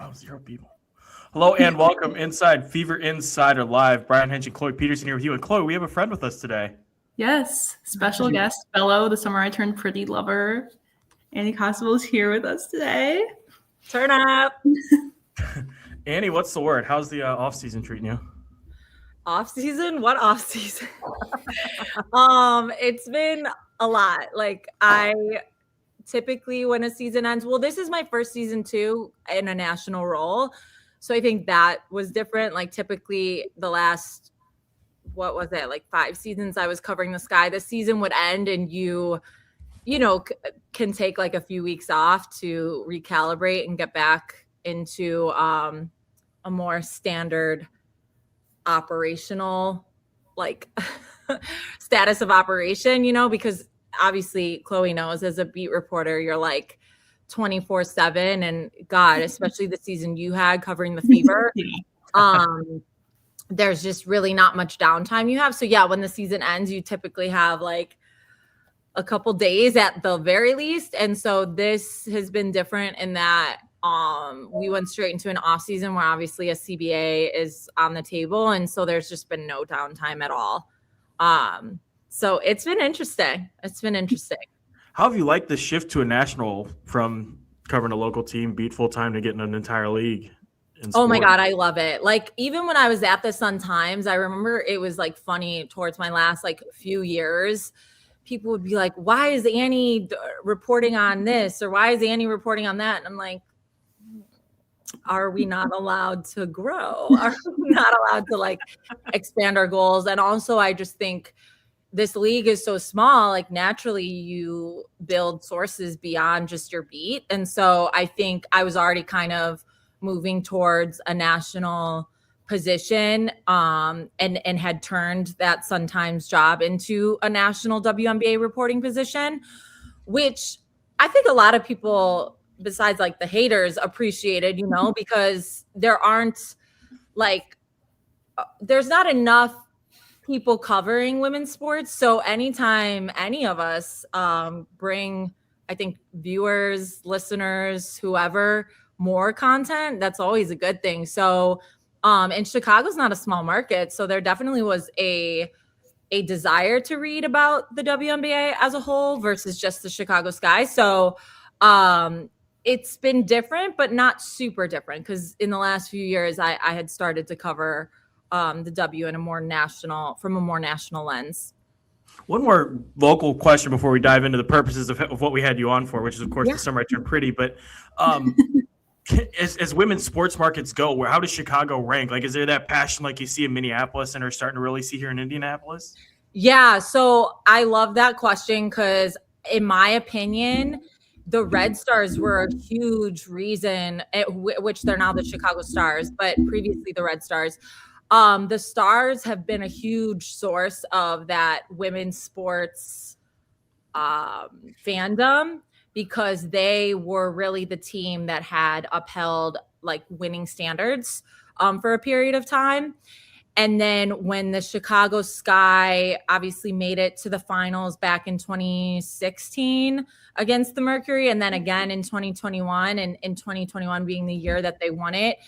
Wow, 0 people. Hello and welcome inside Fever Insider Live. Brian Haenchen, Chloe Peterson here with you. And Chloe, we have a friend with us today. Yes, special guest, fellow, the summer I turned pretty lover. Annie Costabile is here with us today. Turn up. Annie, what's the word? How's the off-season treating you? Off-season? What off-season? It's been a lot. Like, I typically, when a season ends, well, this is my first season too in a national role. So I think that was different. Like, typically the last, what was it, like 5 seasons I was covering the Sky. The season would end and you know, can take like a few weeks off to recalibrate and get back into a more standard operational, like status of operation, you know, because obviously Chloe knows as a beat reporter, you're like 24/7, and God, especially the season you had covering the Fever, there's just really not much downtime you have. So yeah, when the season ends, you typically have like a couple days at the very least. And so this has been different in that we went straight into an off season where obviously a CBA is on the table. And so there's just been no downtime at all. So it's been interesting. How have you liked the shift to a national from covering a local team, beat full time, to getting an entire league? Oh my God, I love it. Like, even when I was at the Sun-Times, I remember it was like funny towards my last like few years. People would be like, why is Annie reporting on this? Or why is Annie reporting on that? And I'm like, are we not allowed to grow? Are we not allowed to like expand our goals? And also, I just think this league is so small, like naturally you build sources beyond just your beat. And so I think I was already kind of moving towards a national position and had turned that Sun-Times job into a national WNBA reporting position, which I think a lot of people besides like the haters appreciated, you know, because there's not enough people covering women's sports. So anytime any of us bring, I think, viewers, listeners, whoever, more content, that's always a good thing. So and Chicago's not a small market, so there definitely was a desire to read about the WNBA as a whole versus just the Chicago Sky. So it's been different, but not super different, because in the last few years I had started to cover the W in from a more national lens. One more local question before we dive into the purposes of what we had you on for, which is, of course, the summer I turned pretty. But as women's sports markets go, how does Chicago rank? Like, is there that passion like you see in Minneapolis and are starting to really see here in Indianapolis? Yeah, so I love that question because, in my opinion, the Red Stars were a huge reason, which they're now the Chicago Stars, but previously the Red Stars. The Stars have been a huge source of that women's sports fandom, because they were really the team that had upheld like winning standards for a period of time. And then when the Chicago Sky obviously made it to the finals back in 2016 against the Mercury, and then again in 2021, and in 2021 being the year that they won it,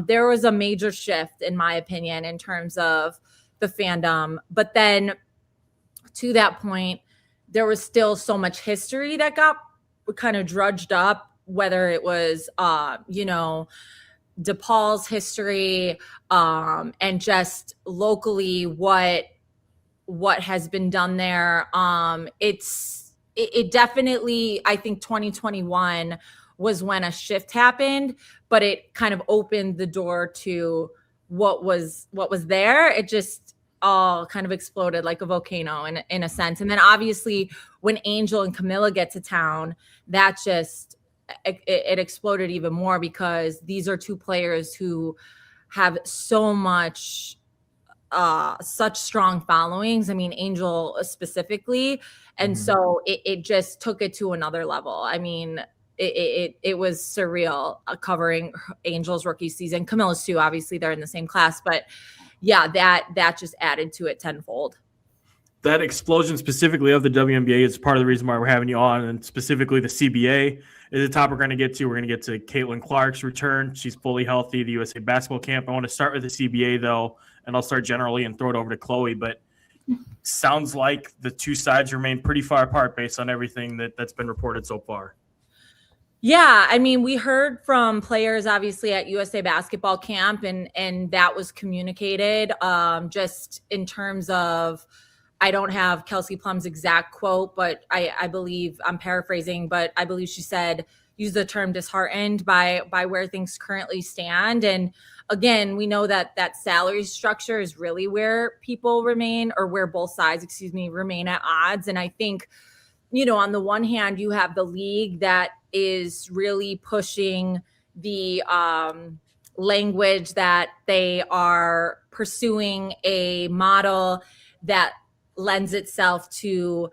there was a major shift, in my opinion, in terms of the fandom. But then to that point, there was still so much history that got kind of drudged up, whether it was, DePaul's history, and just locally what has been done there. It definitely, I think 2021 was when a shift happened, but it kind of opened the door to what was there. It just all kind of exploded like a volcano in a sense. And then obviously when Angel and Camilla get to town, that just, it exploded even more, because these are two players who have so much, such strong followings. I mean, Angel specifically. And so it just took it to another level. I mean, it was surreal covering Angel's rookie season. Camilla's too, obviously they're in the same class, but yeah, that just added to it tenfold. that explosion specifically of the WNBA is part of the reason why we're having you on, and specifically the CBA is a topic we're going to get to. We're going to get to Caitlin Clark's return. She's fully healthy, the USA basketball camp. I want to start with the CBA, though, and I'll start generally and throw it over to Chloe. But sounds like the two sides remain pretty far apart based on everything that's been reported so far. Yeah, I mean, we heard from players obviously at USA basketball camp, and that was communicated just in terms of, I don't have Kelsey Plum's exact quote, but I believe, I'm paraphrasing, but I believe she said, use the term disheartened by where things currently stand. And again, we know that salary structure is really where people remain, or where both sides, remain at odds. And I think, on the one hand, you have the league that is really pushing the language that they are pursuing a model that lends itself to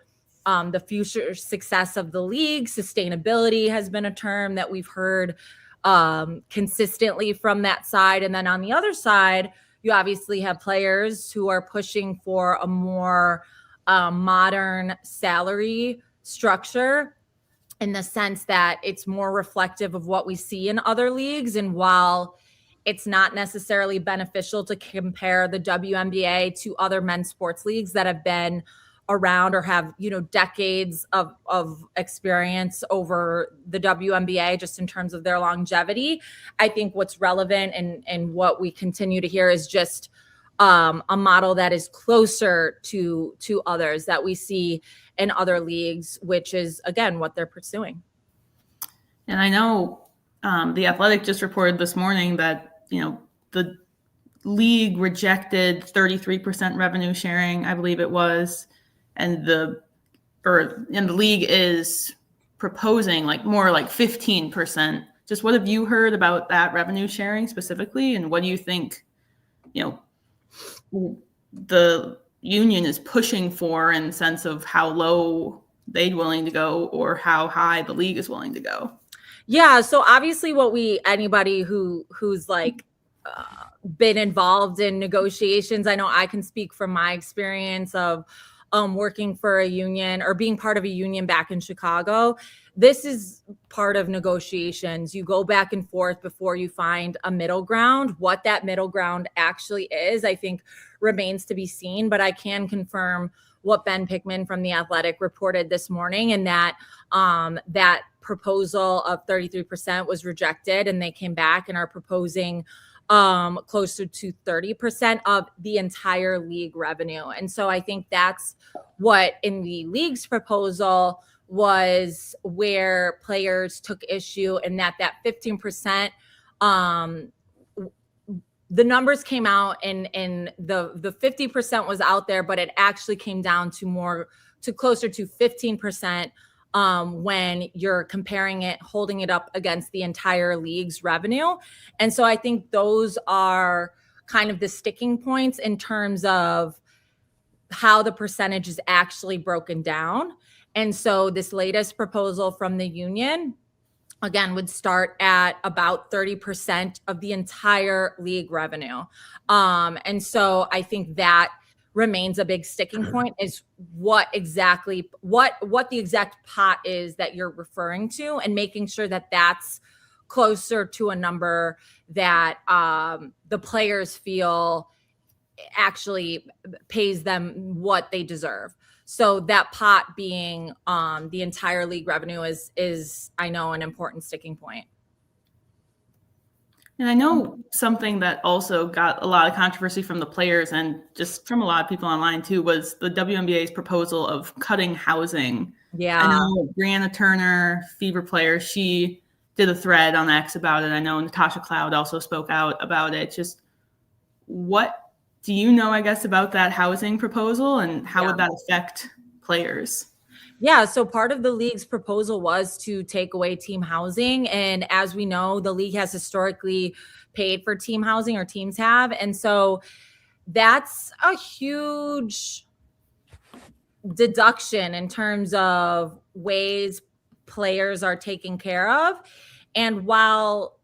the future success of the league. Sustainability has been a term that we've heard consistently from that side. And then on the other side, you obviously have players who are pushing for a more modern salary structure, in the sense that it's more reflective of what we see in other leagues. And while it's not necessarily beneficial to compare the WNBA to other men's sports leagues that have been around or have, decades of experience over the WNBA, just in terms of their longevity, I think what's relevant and what we continue to hear is just a model that is closer to others that we see in other leagues, which is, again, what they're pursuing. And I know The Athletic just reported this morning that, the league rejected 33% revenue sharing, I believe it was, and the league is proposing more like 15%. Just what have you heard about that revenue sharing specifically, and what do you think, the union is pushing for, in the sense of how low they're willing to go or how high the league is willing to go? Yeah. So obviously anybody who's been involved in negotiations, I know I can speak from my experience of working for a union or being part of a union back in Chicago. This is part of negotiations. You go back and forth before you find a middle ground. What that middle ground actually is, I think, remains to be seen. But I can confirm what Ben Pickman from The Athletic reported this morning, and that that proposal of 33% was rejected, and they came back and are proposing closer to 30% of the entire league revenue. And so I think that's what in the league's proposal was where players took issue, and that 15%, the numbers came out and the 50% was out there, but it actually came down to closer to 15% when you're comparing it, holding it up against the entire league's revenue. And so I think those are kind of the sticking points in terms of how the percentage is actually broken down. And so this latest proposal from the union, again, would start at about 30% of the entire league revenue. And so I think that remains a big sticking point, is what the exact pot is that you're referring to, and making sure that that's closer to a number that the players feel actually pays them what they deserve. So that pot being the entire league revenue is I know, an important sticking point. And I know something that also got a lot of controversy from the players and just from a lot of people online too was the WNBA's proposal of cutting housing. Yeah. I know Brianna Turner, Fever player, she did a thread on X about it. I know Natasha Cloud also spoke out about it. Just what do you know, I guess, about that housing proposal, and how would that affect players? Yeah, so part of the league's proposal was to take away team housing. And as we know, the league has historically paid for team housing, or teams have. And so that's a huge deduction in terms of ways players are taken care of. And while,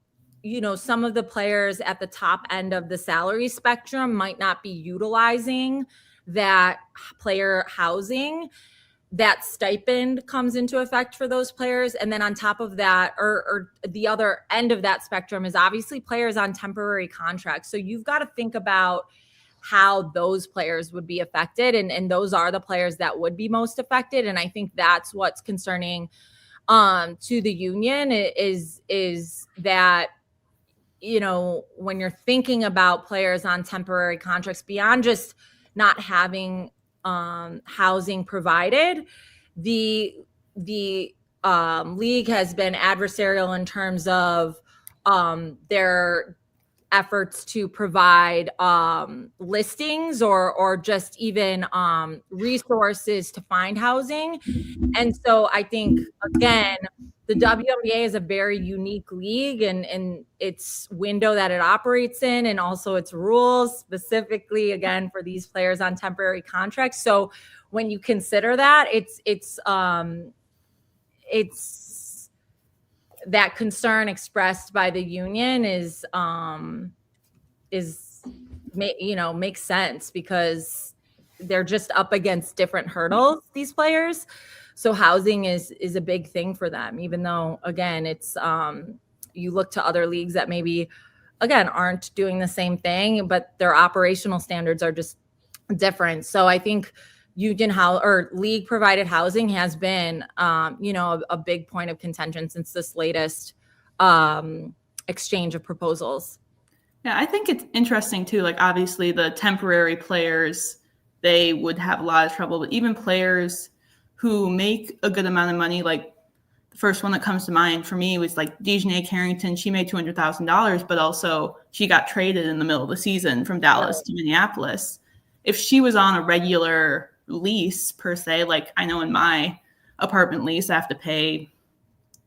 some of the players at the top end of the salary spectrum might not be utilizing that player housing, that stipend comes into effect for those players. And then on top of that, or the other end of that spectrum is obviously players on temporary contracts. So you've got to think about how those players would be affected. And those are the players that would be most affected. And I think that's what's concerning to the union is that, you know, when you're thinking about players on temporary contracts, beyond just not having housing provided, the league has been adversarial in terms of their efforts to provide listings or just even resources to find housing. And so I think, again, the WNBA is a very unique league and its window that it operates in, and also its rules specifically, again, for these players on temporary contracts. So when you consider that, it's that concern expressed by the union is makes sense, because they're just up against different hurdles, these players. So housing is a big thing for them, even though, again, it's you look to other leagues that maybe, again, aren't doing the same thing, but their operational standards are just different. So I think league provided housing has been, a big point of contention since this latest exchange of proposals. Yeah, I think it's interesting too. Like, obviously the temporary players, they would have a lot of trouble, but even players who make a good amount of money, like the first one that comes to mind for me was like Haenchen. Haenchen. She made $200,000, but also she got traded in the middle of the season from Dallas to Minneapolis. If she was on a regular lease per se, like I know in my apartment lease, I have to pay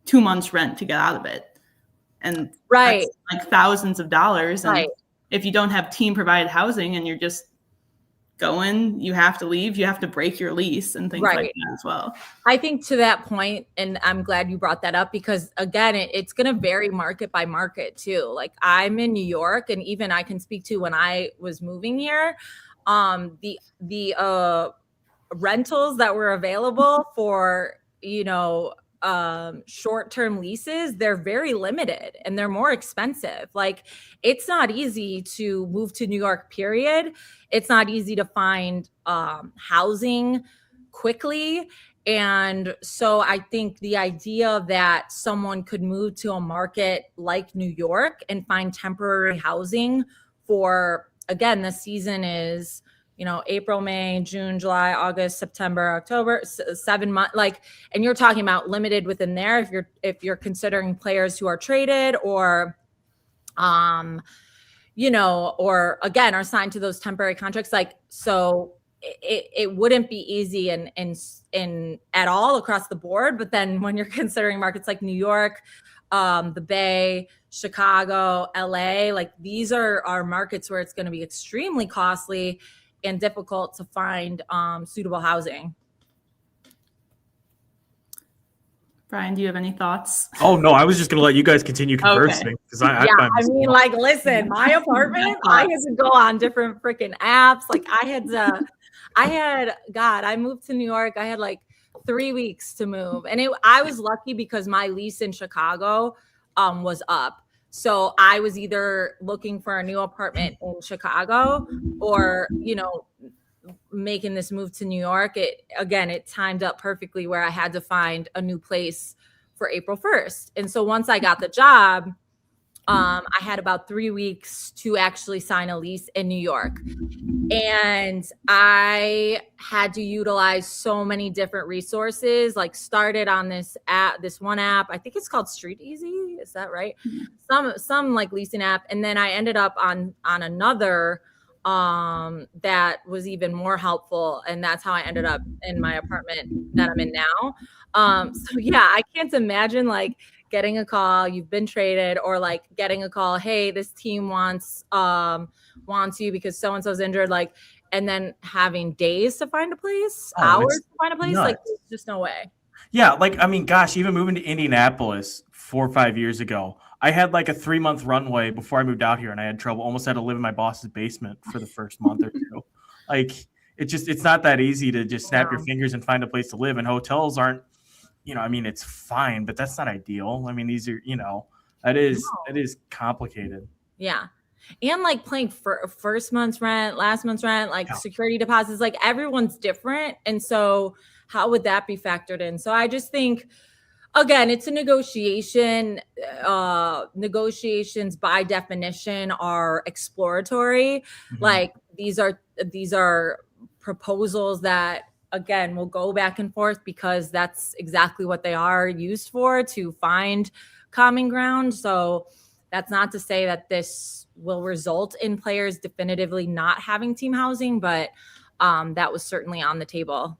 2 months rent to get out of it. And right, that's like thousands of dollars. And right. If you don't have team provided housing and you're just going, you have to leave, you have to break your lease and things like that as well. I think to that point, and I'm glad you brought that up, because again, it's going to vary market by market too. Like, I'm in New York, and even I can speak to when I was moving here, the rentals that were available for, short-term leases, they're very limited and they're more expensive. Like, it's not easy to move to New York, period. It's not easy to find housing quickly. And so I think the idea that someone could move to a market like New York and find temporary housing for, again, the season is, April, May, June, July, August, September, October, 7 months, and you're talking about limited within there. If you're considering players who are traded or, or again, are signed to those temporary contracts, so it wouldn't be easy in at all across the board. But then when you're considering markets like New York, the Bay, Chicago, LA, these are markets where it's going to be extremely costly and difficult to find suitable housing. Brian, do you have any thoughts? Oh no, I was just going to let you guys continue conversing, because listen, my apartment, I had to go on different freaking apps. I moved to New York. I had 3 weeks to move, and I was lucky because my lease in Chicago was up. So I was either looking for a new apartment in Chicago or, making this move to New York. It timed up perfectly where I had to find a new place for April 1st. And so once I got the job, I had about 3 weeks to actually sign a lease in New York. And I had to utilize so many different resources, started on this one app. I think it's called Street Easy. Is that right? Some leasing app. And then I ended up on another that was even more helpful. And that's how I ended up in my apartment that I'm in now. So yeah, I can't imagine getting a call, you've been traded, or getting a call, hey, this team wants you because so-and-so's injured, and then having days to find a place, hours to find a place. There's just no way. Yeah. Even moving to Indianapolis 4 or 5 years ago, I had a 3-month runway before I moved out here, and I had trouble, almost had to live in my boss's basement for the first month or two. it's not that easy to just snap your No. fingers and find a place to live. And hotels aren't, I mean, it's fine, but that's not ideal. I mean, these are, it is complicated. Yeah. And like paying for first month's rent, last month's rent, like security deposits, like everyone's different. And so how would that be factored in? So I just think, again, it's a negotiation. Negotiations by definition are exploratory. Mm-hmm. Like these are proposals that, again, will go back and forth because that's exactly what they are used for, to find common ground. So that's not to say that this will result in players definitively not having team housing, but that was certainly on the table.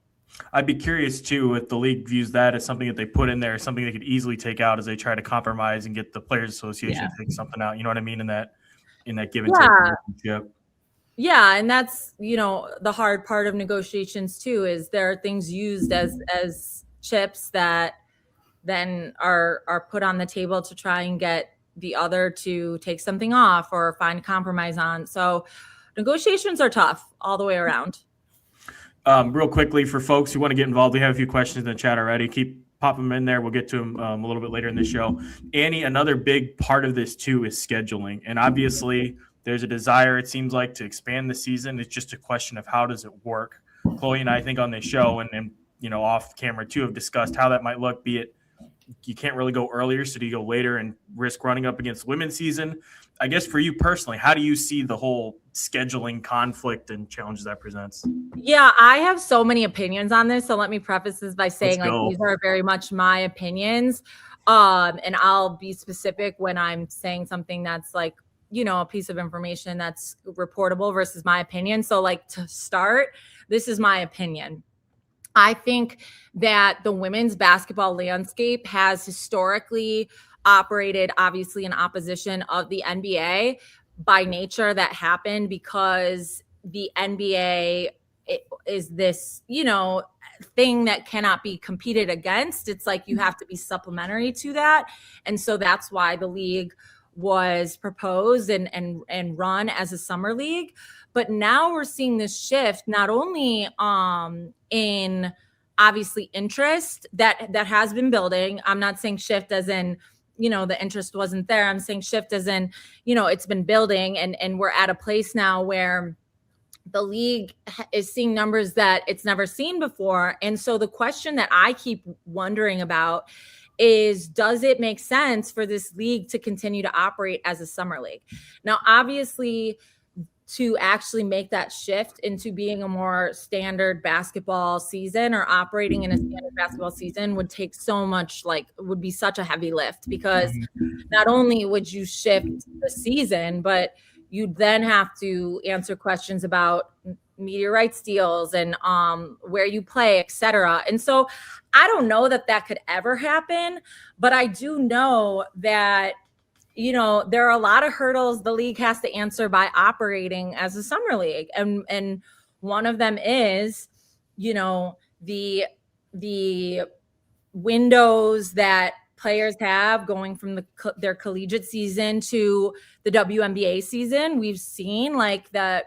I'd be curious too if the league views that as something that they put in there, something they could easily take out as they try to compromise and get the Players Association to take something out. You know what I mean? In that give and take relationship. Yeah, and that's the hard part of negotiations too, is there are things used as chips that then are put on the table to try and get the other to take something off or find a compromise on. So negotiations are tough all the way around. Real quickly, for folks who want to get involved, we have a few questions in the chat already. Keep popping them in there. We'll get to them a little bit later in the show. Annie, another big part of this too is scheduling. And obviously there's a desire, it seems like, to expand the season. It's just a question of how does it work. Chloe and I think on this show and off camera too have discussed how that might look, be it you can't really go earlier, so do you go later and risk running up against women's season? I guess for you personally, how do you see the whole scheduling conflict and challenges that presents? Yeah, I have so many opinions on this. So let me preface this by saying these are very much my opinions. And I'll be specific when I'm saying something that's like, a piece of information that's reportable versus my opinion. So like to start, this is my opinion. I think that the women's basketball landscape has historically operated obviously in opposition of the NBA. By nature, that happened because the NBA is this, thing that cannot be competed against. It's like you have to be supplementary to that. And so that's why the league was proposed and run as a summer league. But now we're seeing this shift not only in obviously interest that has been building. I'm not saying shift as in, the interest wasn't there. I'm saying shift as in, it's been building and we're at a place now where the league is seeing numbers that it's never seen before. And so the question that I keep wondering about is, does it make sense for this league to continue to operate as a summer league? Now, obviously, to actually make that shift into being a more standard basketball season or operating in a standard basketball season would take so much, would be such a heavy lift, because not only would you shift the season, but you'd then have to answer questions about media rights deals and where you play, et cetera. And so I don't know that could ever happen, but I do know that there are a lot of hurdles the league has to answer by operating as a summer league. And one of them is, the windows that players have going from their collegiate season to the WNBA season. We've seen that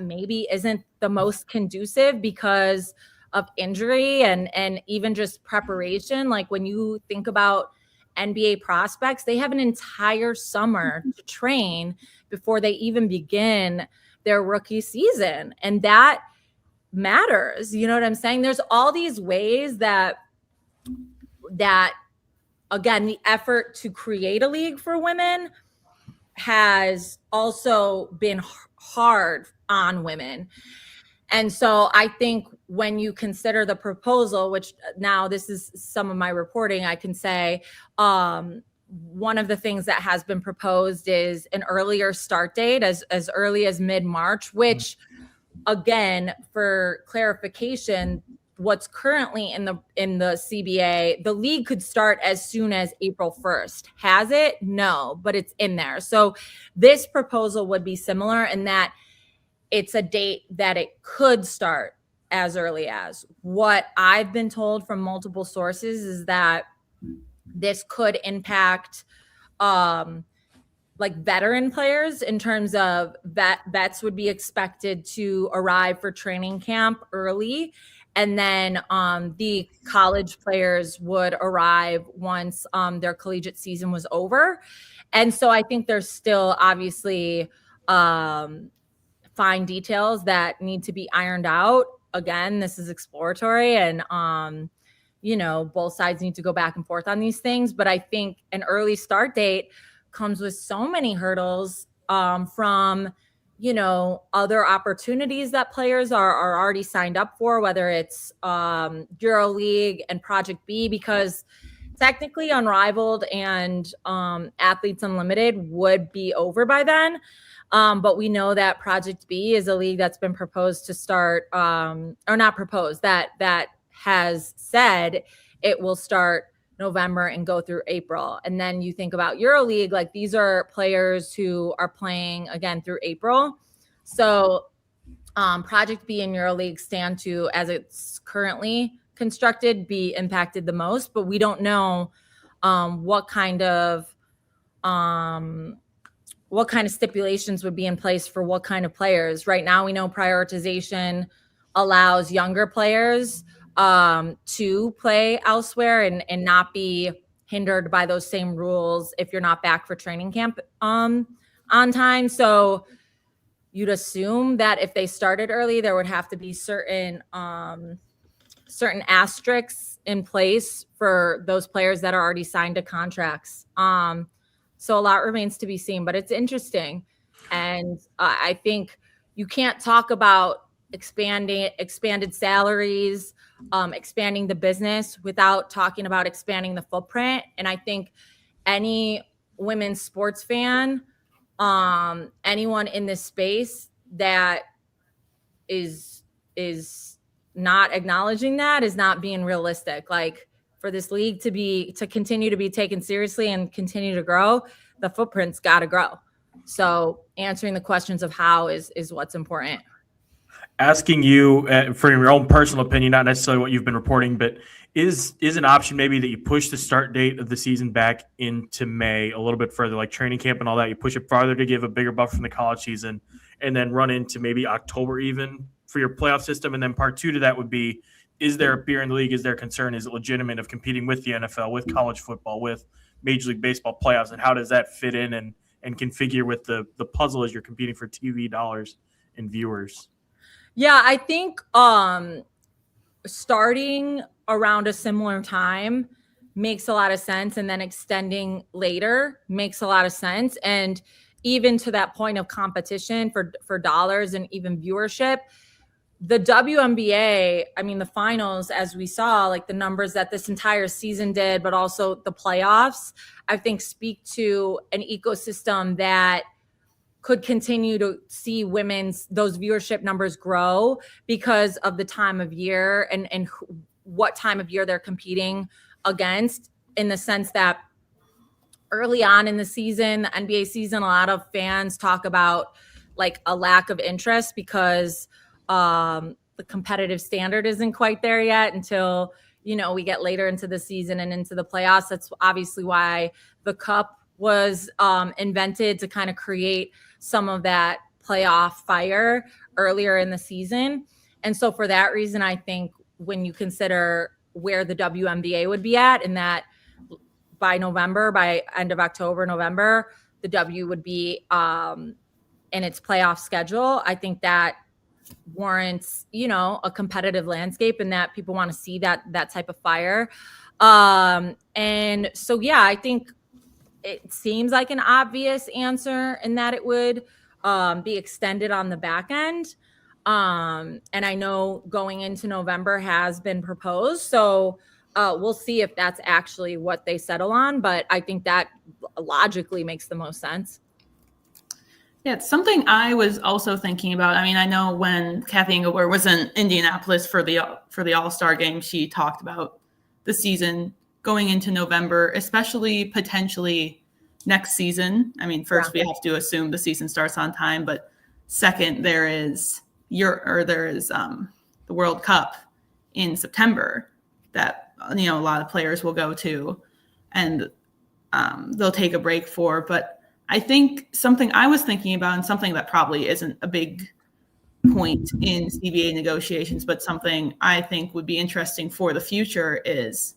maybe isn't the most conducive because of injury and even just preparation. Like when you think about NBA prospects, they have an entire summer to train before they even begin their rookie season. And that matters. You know what I'm saying? There's all these ways that again, the effort to create a league for women has also been hard on women. And so I think when you consider the proposal, which now this is some of my reporting, I can say one of the things that has been proposed is an earlier start date as early as mid-March, which again, for clarification, what's currently in the CBA, the league could start as soon as April 1st. Has it? No, but it's in there. So this proposal would be similar in that it's a date that it could start as early as. What I've been told from multiple sources is that this could impact like veteran players in terms of vets would be expected to arrive for training camp early. And then the college players would arrive once their collegiate season was over. And so I think there's still obviously fine details that need to be ironed out. Again, this is exploratory, and both sides need to go back and forth on these things. But I think an early start date comes with so many hurdles from other opportunities that players are already signed up for, whether it's EuroLeague and Project B, because technically Unrivaled and Athletes Unlimited would be over by then. But we know that Project B is a league that's been proposed to start, or not proposed, that has said it will start November and go through April. And then you think about EuroLeague, like these are players who are playing again through April. So Project B and EuroLeague stand to, as it's currently constructed, be impacted the most, but we don't know what kind of stipulations would be in place for what kind of players. Right now, we know prioritization allows younger players to play elsewhere and not be hindered by those same rules if you're not back for training camp on time. So you'd assume that if they started early, there would have to be certain asterisks in place for those players that are already signed to contracts. So a lot remains to be seen, but it's interesting. And I think you can't talk about expanded salaries, expanding the business without talking about expanding the footprint. And I think any women's sports fan, anyone in this space that is not acknowledging that is not being realistic. Like, for this league to continue to be taken seriously and continue to grow, the footprint's got to grow. So answering the questions of how is what's important. Asking you for your own personal opinion, not necessarily what you've been reporting, but is an option maybe that you push the start date of the season back into May a little bit further, like training camp and all that. You push it farther to give a bigger buffer from the college season, and then run into maybe October even for your playoff system. And then part two to that would be, is there a beer in the league? Is there concern? Is it legitimate of competing with the NFL, with college football, with Major League Baseball playoffs? And how does that fit in and configure with the puzzle as you're competing for TV dollars and viewers? Yeah, I think starting around a similar time makes a lot of sense, and then extending later makes a lot of sense. And even to that point of competition for dollars and even viewership, the WNBA, I mean, the finals, as we saw, like the numbers that this entire season did, but also the playoffs, I think speak to an ecosystem that could continue to see those viewership numbers grow because of the time of year and what time of year they're competing against, in the sense that early on in the season, the NBA season, a lot of fans talk about like a lack of interest because the competitive standard isn't quite there yet until, we get later into the season and into the playoffs. That's obviously why the Cup was invented, to kind of create some of that playoff fire earlier in the season. And so for that reason, I think when you consider where the WNBA would be at, and that by end of October, November, the W would be in its playoff schedule, I think that warrants, a competitive landscape, and that people want to see that type of fire. And so, yeah, I think it seems like an obvious answer in that it would be extended on the back end. And I know going into November has been proposed. So we'll see if that's actually what they settle on. But I think that logically makes the most sense. Yeah, it's something I was also thinking about. I mean, I know when Kathy Engelberg was in Indianapolis for the All-Star game, she talked about the season going into November, especially potentially next season. I mean, first we have to assume the season starts on time, but second, there is the World Cup in September that a lot of players will go to, and they'll take a break for. But I think something I was thinking about, and something that probably isn't a big point in CBA negotiations, but something I think would be interesting for the future is,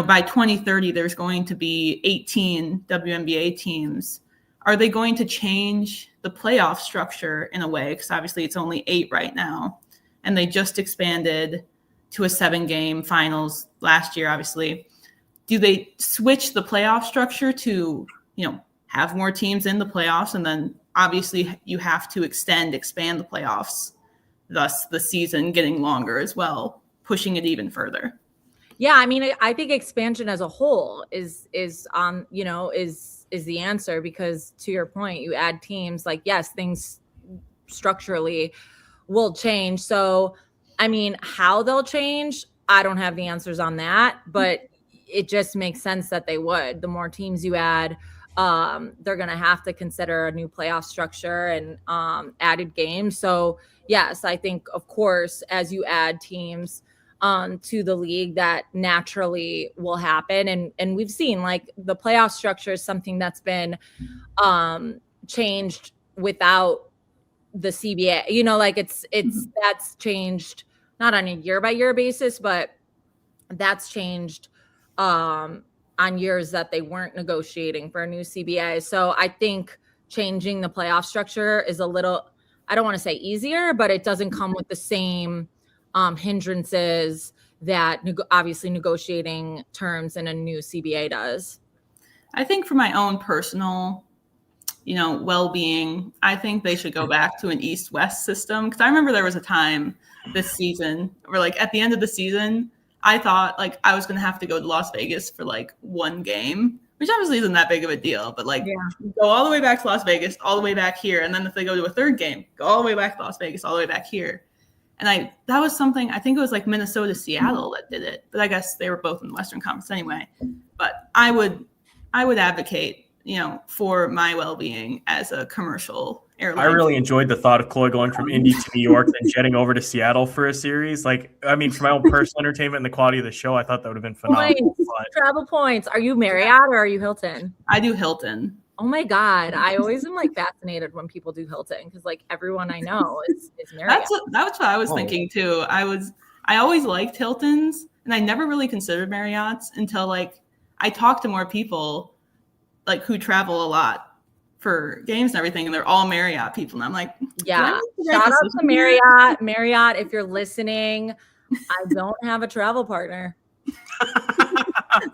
by 2030, there's going to be 18 WNBA teams. Are they going to change the playoff structure in a way? Because obviously it's only 8 right now, and they just expanded to a 7-game finals last year, obviously. Do they switch the playoff structure to, have more teams in the playoffs, and then obviously you have to expand the playoffs, thus the season getting longer as well, pushing it even further? Yeah, I mean, I think expansion as a whole is the answer, because to your point, you add teams, like, yes, things structurally will change. So, I mean, how they'll change, I don't have the answers on that, but it just makes sense that they would. The more teams you add, they're going to have to consider a new playoff structure and added games. So yes, I think, of course, as you add teams to the league, that naturally will happen. And we've seen, like, the playoff structure is something that's been changed without the CBA, like it's that's changed not on a year by year basis, but that's changed on years that they weren't negotiating for a new CBA. So I think changing the playoff structure is a little, I don't want to say easier, but it doesn't come with the same hindrances that obviously negotiating terms in a new CBA does. I think for my own personal, well-being, I think they should go back to an East-West system. Because I remember there was a time this season where, like, at the end of the season, I thought, like, I was going to have to go to Las Vegas for, like, 1 game, which obviously isn't that big of a deal. But, like, go all the way back to Las Vegas, all the way back here. And then if they go to a 3rd game, go all the way back to Las Vegas, all the way back here. And that was something, I think it was like Minnesota, Seattle that did it. But I guess they were both in the Western Conference anyway. But I would advocate, for my well-being as a commercial airline. I really enjoyed the thought of Chloe going from Indy to New York and jetting over to Seattle for a series. Like, I mean, for my own personal entertainment and the quality of the show, I thought that would have been phenomenal. Travel points. Are you Marriott or are you Hilton? I do Hilton. Oh my God. I always am, like, fascinated when people do Hilton, because, like, everyone I know is Marriott. That's what I was thinking too. I always liked Hiltons, and I never really considered Marriott's until, like, I talked to more people, like, who travel a lot for games and everything, and they're all Marriott people. And I'm like, yeah, shout out to Marriott. Marriott, if you're listening, I don't have a travel partner.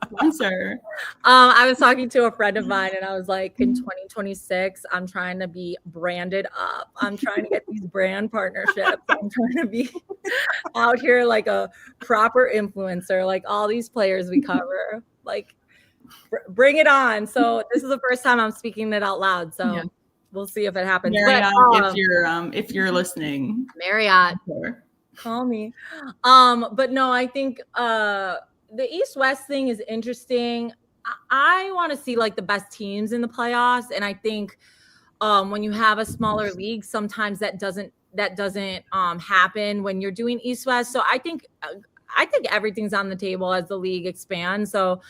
Sponsor. I was talking to a friend of mine, and I was like, in 2026, I'm trying to be branded up. I'm trying to get these brand partnerships. I'm trying to be out here like a proper influencer, like all these players we cover. Like, bring it on. So this is the first time I'm speaking it out loud. So we'll see if it happens. Marriott, if you're listening, Marriott, call me. But no, I think the East-West thing is interesting. I want to see, like, the best teams in the playoffs. And I think when you have a smaller league, sometimes that doesn't happen when you're doing East-West. So I think everything's on the table as the league expands. So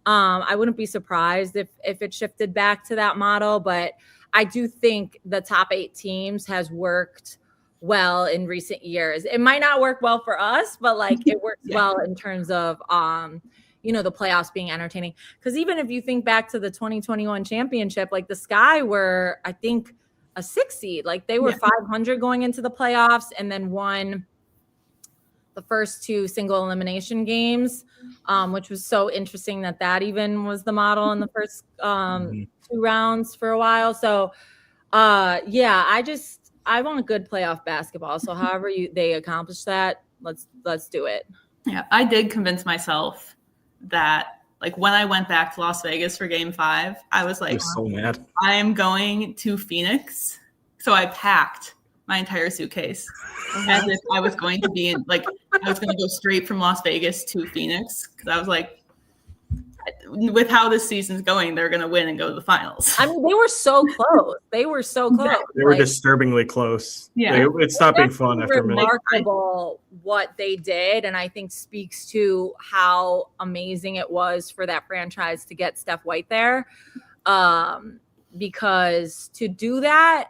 I wouldn't be surprised if it shifted back to that model, but I do think the top 8 teams has worked well in recent years. It might not work well for us, but, like, it works well in terms of the playoffs being entertaining. Because even if you think back to the 2021 championship, like, the Sky were, I think, a 6 seed. Like, they were 500 going into the playoffs, and then won the first 2 single elimination games, which was so interesting that even was the model in the first 2 rounds for a while. So, I want a good playoff basketball. So however they accomplish that, let's do it. Yeah, I did convince myself that, like, when I went back to Las Vegas for Game 5, I was like, so mad. I am going to Phoenix. So I packed my entire suitcase as if I was going to be I was going to go straight from Las Vegas to Phoenix, because I was like, with how this season's going, they're going to win and go to the finals. I mean, they were so close. They were disturbingly close. Yeah. It stopped being fun after a minute. Remarkable what they did, and I think speaks to how amazing it was for that franchise to get Steph White there. because to do that,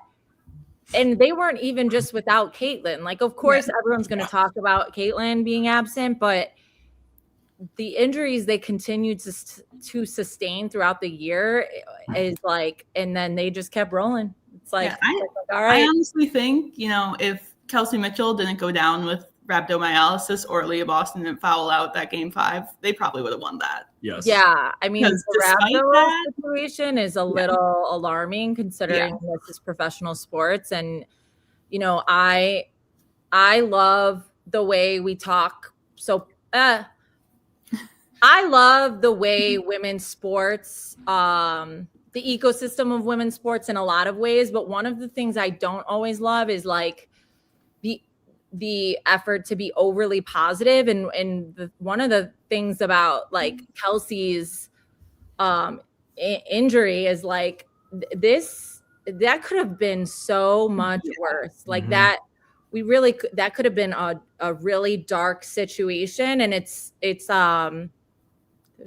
and they weren't even just without Caitlin. Like, of course, everyone's going to talk about Caitlin being absent, but the injuries they continued to sustain throughout the year is like, and then they just kept rolling. It's like, all right. I honestly think, if Kelsey Mitchell didn't go down with rhabdomyolysis or Aliyah Boston didn't foul out that game 5, they probably would have won that. Yes. Yeah. I mean, the rhabdo situation is a little alarming considering this is professional sports. And, I love the way we talk. So, I love the way women's sports, the ecosystem of women's sports in a lot of ways. But one of the things I don't always love is like the effort to be overly positive. And one of the things about like Kelsey's injury is like that could have been so much worse. Like that could have been a really dark situation. And it's there's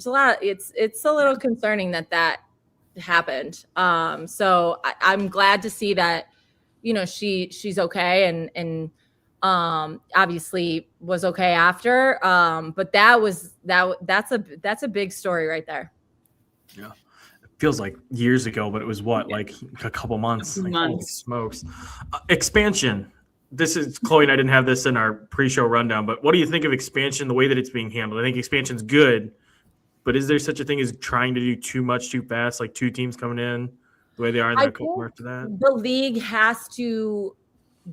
a lot. It's a little concerning that happened. So I'm glad to see that, she's okay and obviously was okay after. But that's a big story right there. Yeah. It feels like years ago, but it was like a couple months. Like, holy smokes. Expansion. This is Chloe and I didn't have this in our pre-show rundown, but what do you think of expansion, the way that it's being handled? I think expansion's good. But is there such a thing as trying to do too much too fast, like 2 teams coming in the way they are, and then a couple more after that? The league has to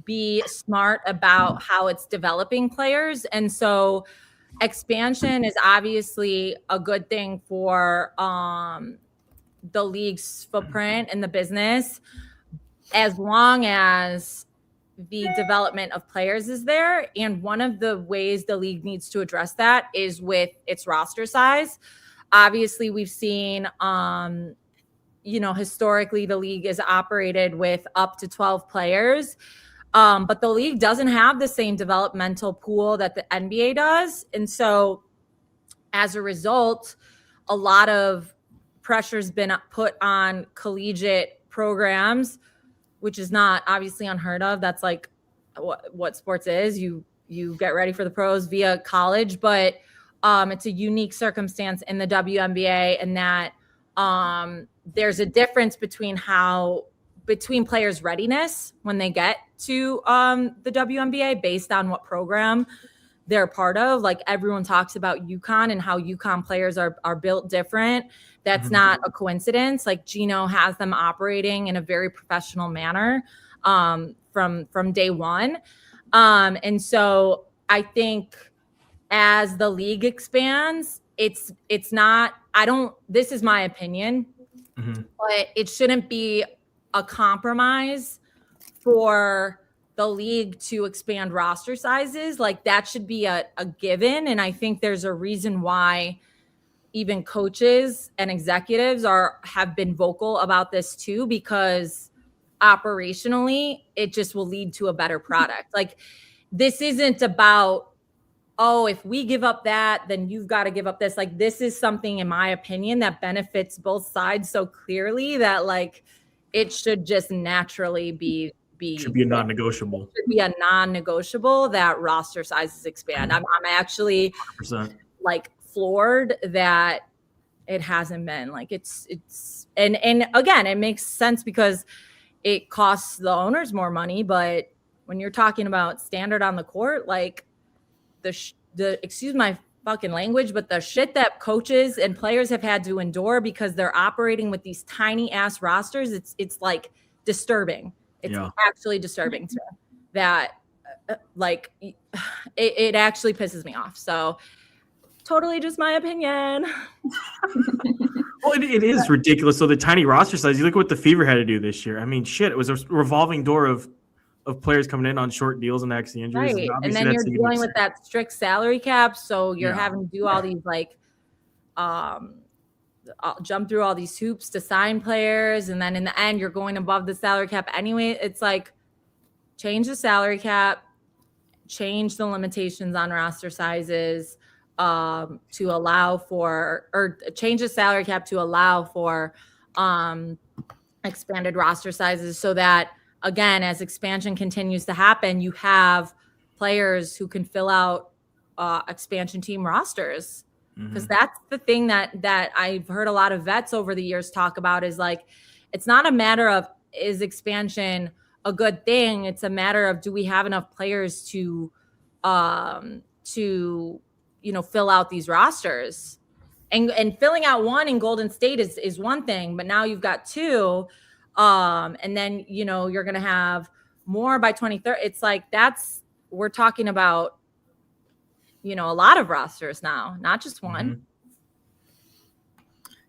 be smart about how it's developing players. And so expansion is obviously a good thing for the league's footprint and the business, as long as the development of players is there. And one of the ways the league needs to address that is with its roster size. Obviously, we've seen, historically the league is operated with up to 12 players. But the league doesn't have the same developmental pool that the NBA does. And so as a result, a lot of pressure's been put on collegiate programs, which is not obviously unheard of. That's like what sports is. You get ready for the pros via college, but it's a unique circumstance in the WNBA, and that there's a difference between players' readiness when they get to the WNBA based on what program they're part of. Like, everyone talks about UConn and how UConn players are built different. That's not a coincidence. Like, Gino has them operating in a very professional manner from day one. And so I think as the league expands, it's not, this is my opinion, but it shouldn't be a compromise for the league to expand roster sizes. Like, that should be a given. And I think there's a reason why even coaches and executives have been vocal about this too, because operationally it just will lead to a better product. Like, this isn't about, if we give up that, then you've got to give up this. Like, this is something, in my opinion, that benefits both sides so clearly that like it should just naturally be should be a non-negotiable. Should be a non-negotiable that roster sizes expand. I'm actually 100%. like floored that it hasn't been. Like, it's and again, it makes sense because it costs the owners more money. But when you're talking about standard on the court, like the excuse my fucking language, but the shit that coaches and players have had to endure because they're operating with these tiny ass rosters, it's like disturbing. It's actually disturbing to that. Like, it actually pisses me off. So totally just my opinion. Well, it is ridiculous. So the tiny roster size, you look at what the Fever had to do this year. I mean, shit, it was a revolving door of players coming in on short deals and actually injuries. Right. And then you're dealing with that strict salary cap. So you're having to do all these like jump through all these hoops to sign players. And then in the end, you're going above the salary cap anyway. It's like, change the salary cap, change the limitations on roster sizes to allow for, or change the salary cap to allow for expanded roster sizes so that, again, as expansion continues to happen, you have players who can fill out expansion team rosters. Because that's the thing that I've heard a lot of vets over the years talk about is like, it's not a matter of is expansion a good thing. It's a matter of do we have enough players to fill out these rosters. And filling out one in Golden State is one thing, but now you've got two. And then, you're going to have more by 2030. It's like we're talking about, a lot of rosters now, not just one.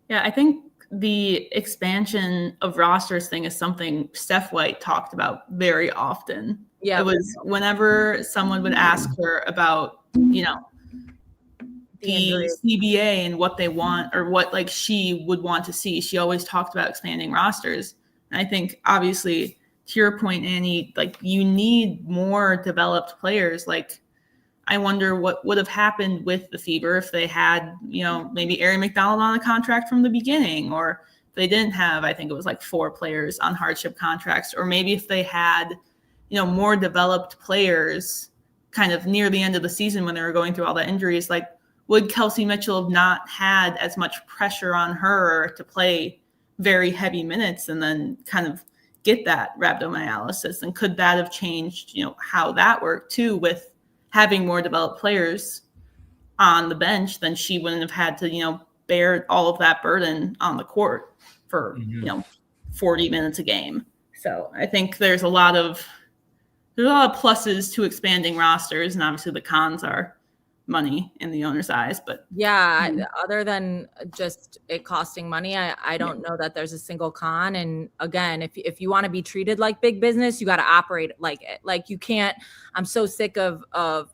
Yeah, I think the expansion of rosters thing is something Steph White talked about very often. Yeah. It was whenever someone would ask her about, the CBA and what they want or what like she would want to see, she always talked about expanding rosters. And I think obviously to your point, Annie, like you need more developed players. Like I wonder what would have happened with the Fever if they had, maybe Ari McDonald on a contract from the beginning, or if they didn't have, I think it was like 4 players on hardship contracts, or maybe if they had, more developed players kind of near the end of the season when they were going through all the injuries, like would Kelsey Mitchell have not had as much pressure on her to play very heavy minutes and then kind of get that rhabdomyolysis? And could that have changed, how that worked too with having more developed players on the bench? Then she wouldn't have had to, bear all of that burden on the court for, 40 minutes a game. So I think there's a lot of pluses to expanding rosters, and obviously the cons are money in the owner's eyes. But yeah, other than just it costing money, I don't know that there's a single con. And again, if you want to be treated like big business, you got to operate like it. Like you can't. I'm so sick of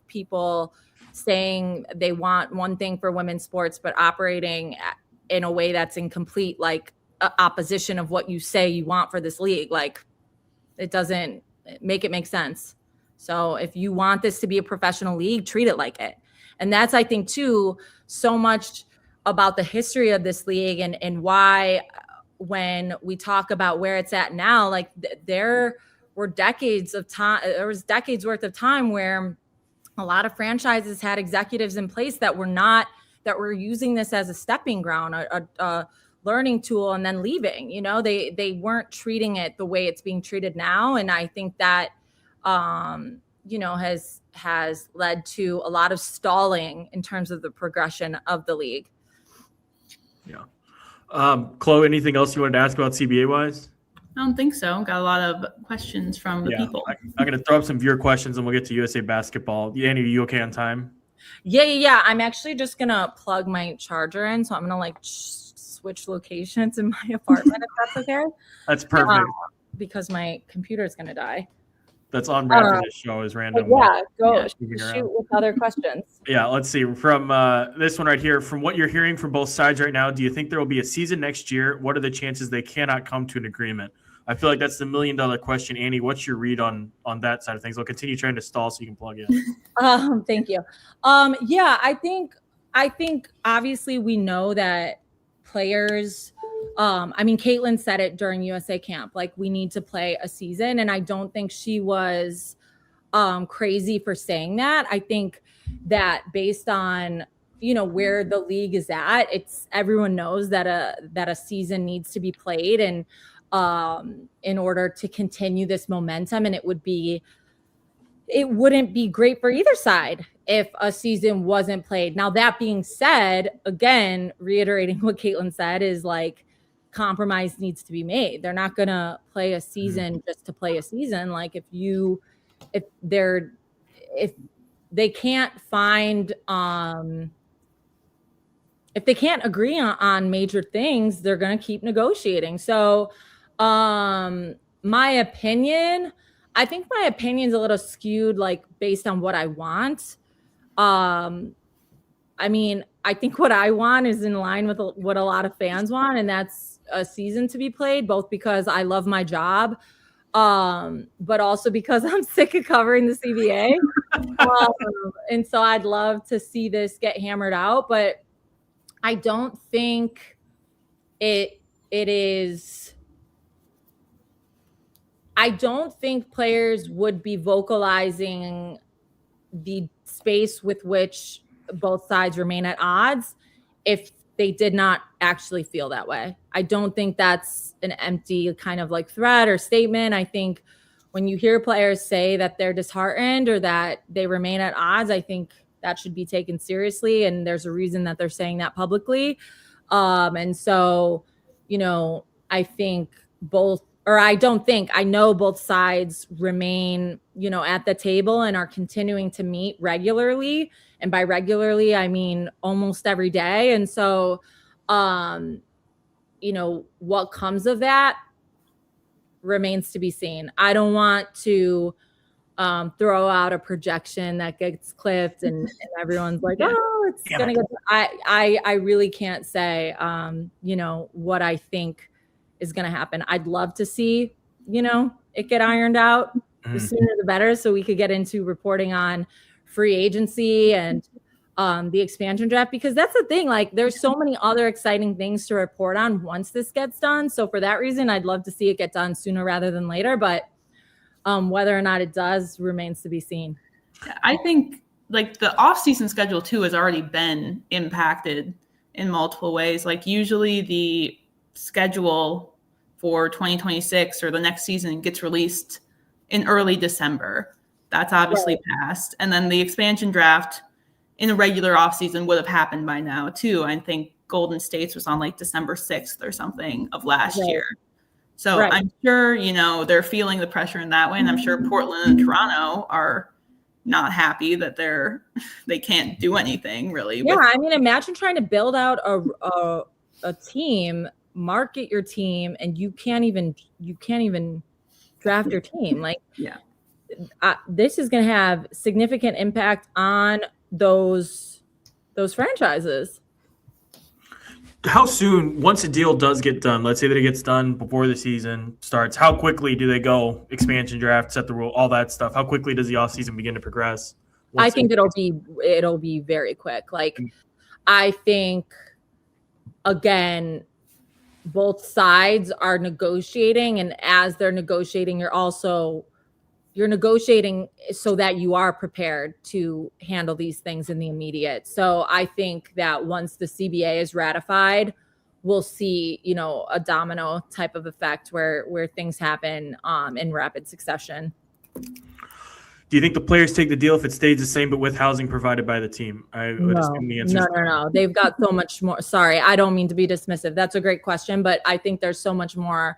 people saying they want one thing for women's sports, but operating in a way that's in complete like opposition of what you say you want for this league. Like it doesn't make it make sense. So if you want this to be a professional league, treat it like it. And that's, I think, too, so much about the history of this league and why when we talk about where it's at now, like there were decades of time, there was decades worth of time where a lot of franchises had executives in place that were using this as a stepping ground, a learning tool, and then leaving. They weren't treating it the way it's being treated now. And I think that, has led to a lot of stalling in terms of the progression of the league. Yeah. Chloe, anything else you wanted to ask about CBA wise? I don't think so. Got a lot of questions from the people. I'm going to throw up some viewer questions and we'll get to USA basketball. Annie, are you okay on time? Yeah. I'm actually just going to plug my charger in. So I'm going to switch locations in my apartment if that's okay. That's perfect. Because my computer is going to die. That's on brand for this show is random. Shoot with other questions. Yeah, let's see. From this one right here, from what you're hearing from both sides right now, do you think there will be a season next year? What are the chances they cannot come to an agreement? I feel like that's the $1 million question. Annie, what's your read on that side of things? I'll continue trying to stall so you can plug in. Thank you. I think obviously we know that players Caitlin said it during USA camp, like we need to play a season. And I don't think she was crazy for saying that. I think that based on, where the league is at, everyone knows that a season needs to be played and in order to continue this momentum. And it wouldn't be great for either side if a season wasn't played. Now, that being said, again, reiterating what Caitlin said is like, compromise needs to be made. They're not going to play a season just to play a season. Like if they can't find, if they can't agree on major things, they're going to keep negotiating. So I think my opinion's a little skewed, like based on what I want. I think what I want is in line with what a lot of fans want, and that's a season to be played, both because I love my job, but also because I'm sick of covering the CBA. And so I'd love to see this get hammered out, but I don't think it is I don't think players would be vocalizing the space with which both sides remain at odds if they did not actually feel that way. I don't think that's an empty kind of like threat or statement. I think when you hear players say that they're disheartened or that they remain at odds, I think that should be taken seriously. And there's a reason that they're saying that publicly. And so, you know, I think I know both sides remain, you know, at the table and are continuing to meet regularly. And by regularly, I mean almost every day. And so, you know, what comes of that remains to be seen. I don't want to throw out a projection that gets clipped and everyone's like, oh, it's going to get, I really can't say, you know, what I think is going to happen. I'd love to see, you know, it get ironed out. The sooner the better, so we could get into reporting on free agency and the expansion draft, because that's the thing, like there's so many other exciting things to report on once this gets done. So for that reason, I'd love to see it get done sooner rather than later, but whether or not it does remains to be seen. I think like the off-season schedule too has already been impacted in multiple ways. Like usually the schedule for 2026 or the next season gets released in early December. That's obviously passed. And then the expansion draft in a regular offseason would have happened by now too. I think Golden State's was on like December 6th or something of last year. So I'm sure, you know, they're feeling the pressure in that way. And I'm sure Portland and Toronto are not happy that they can't do anything really. Yeah, I mean, imagine trying to build out a team, market your team, and you can't even draft your team. Like, this is going to have significant impact on those franchises. How soon, once a deal does get done, let's say that it gets done before the season starts, how quickly do they go expansion draft, set the rule, all that stuff? How quickly does the offseason begin to progress? I think it'll be very quick. Like, I think, again, both sides are negotiating, and as they're negotiating, you're negotiating so that you are prepared to handle these things in the immediate. So I think that once the CBA is ratified, we'll see, you know, a domino type of effect where things happen in rapid succession. Do you think the players take the deal if it stays the same but with housing provided by the team? I would assume the answer is no. They've got so much more. Sorry, I don't mean to be dismissive. That's a great question, but I think there's so much more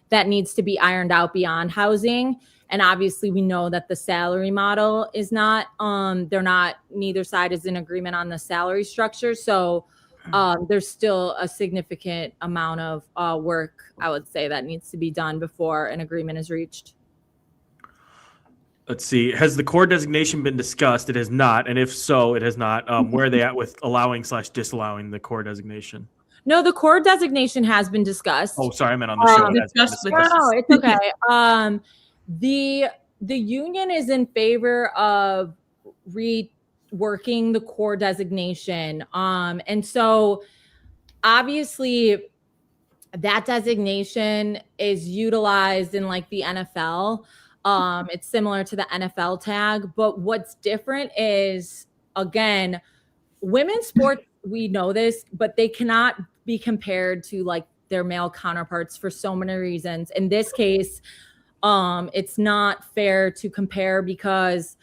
that needs to be ironed out beyond housing. And obviously we know that the salary model is not, neither side is in agreement on the salary structure. So there's still a significant amount of work, I would say, that needs to be done before an agreement is reached. Let's see. Has the core designation been discussed? It has not. And if so, it has not. Where are they at with allowing/disallowing the core designation? No, the core designation has been discussed. Oh, sorry. I meant on the show. No, it's okay. The union is in favor of reworking the core designation. And so obviously that designation is utilized in like the NFL. It's similar to the NFL tag, but what's different is, again, women's sports, we know this, but they cannot be compared to like their male counterparts for so many reasons. In this case, it's not fair to compare because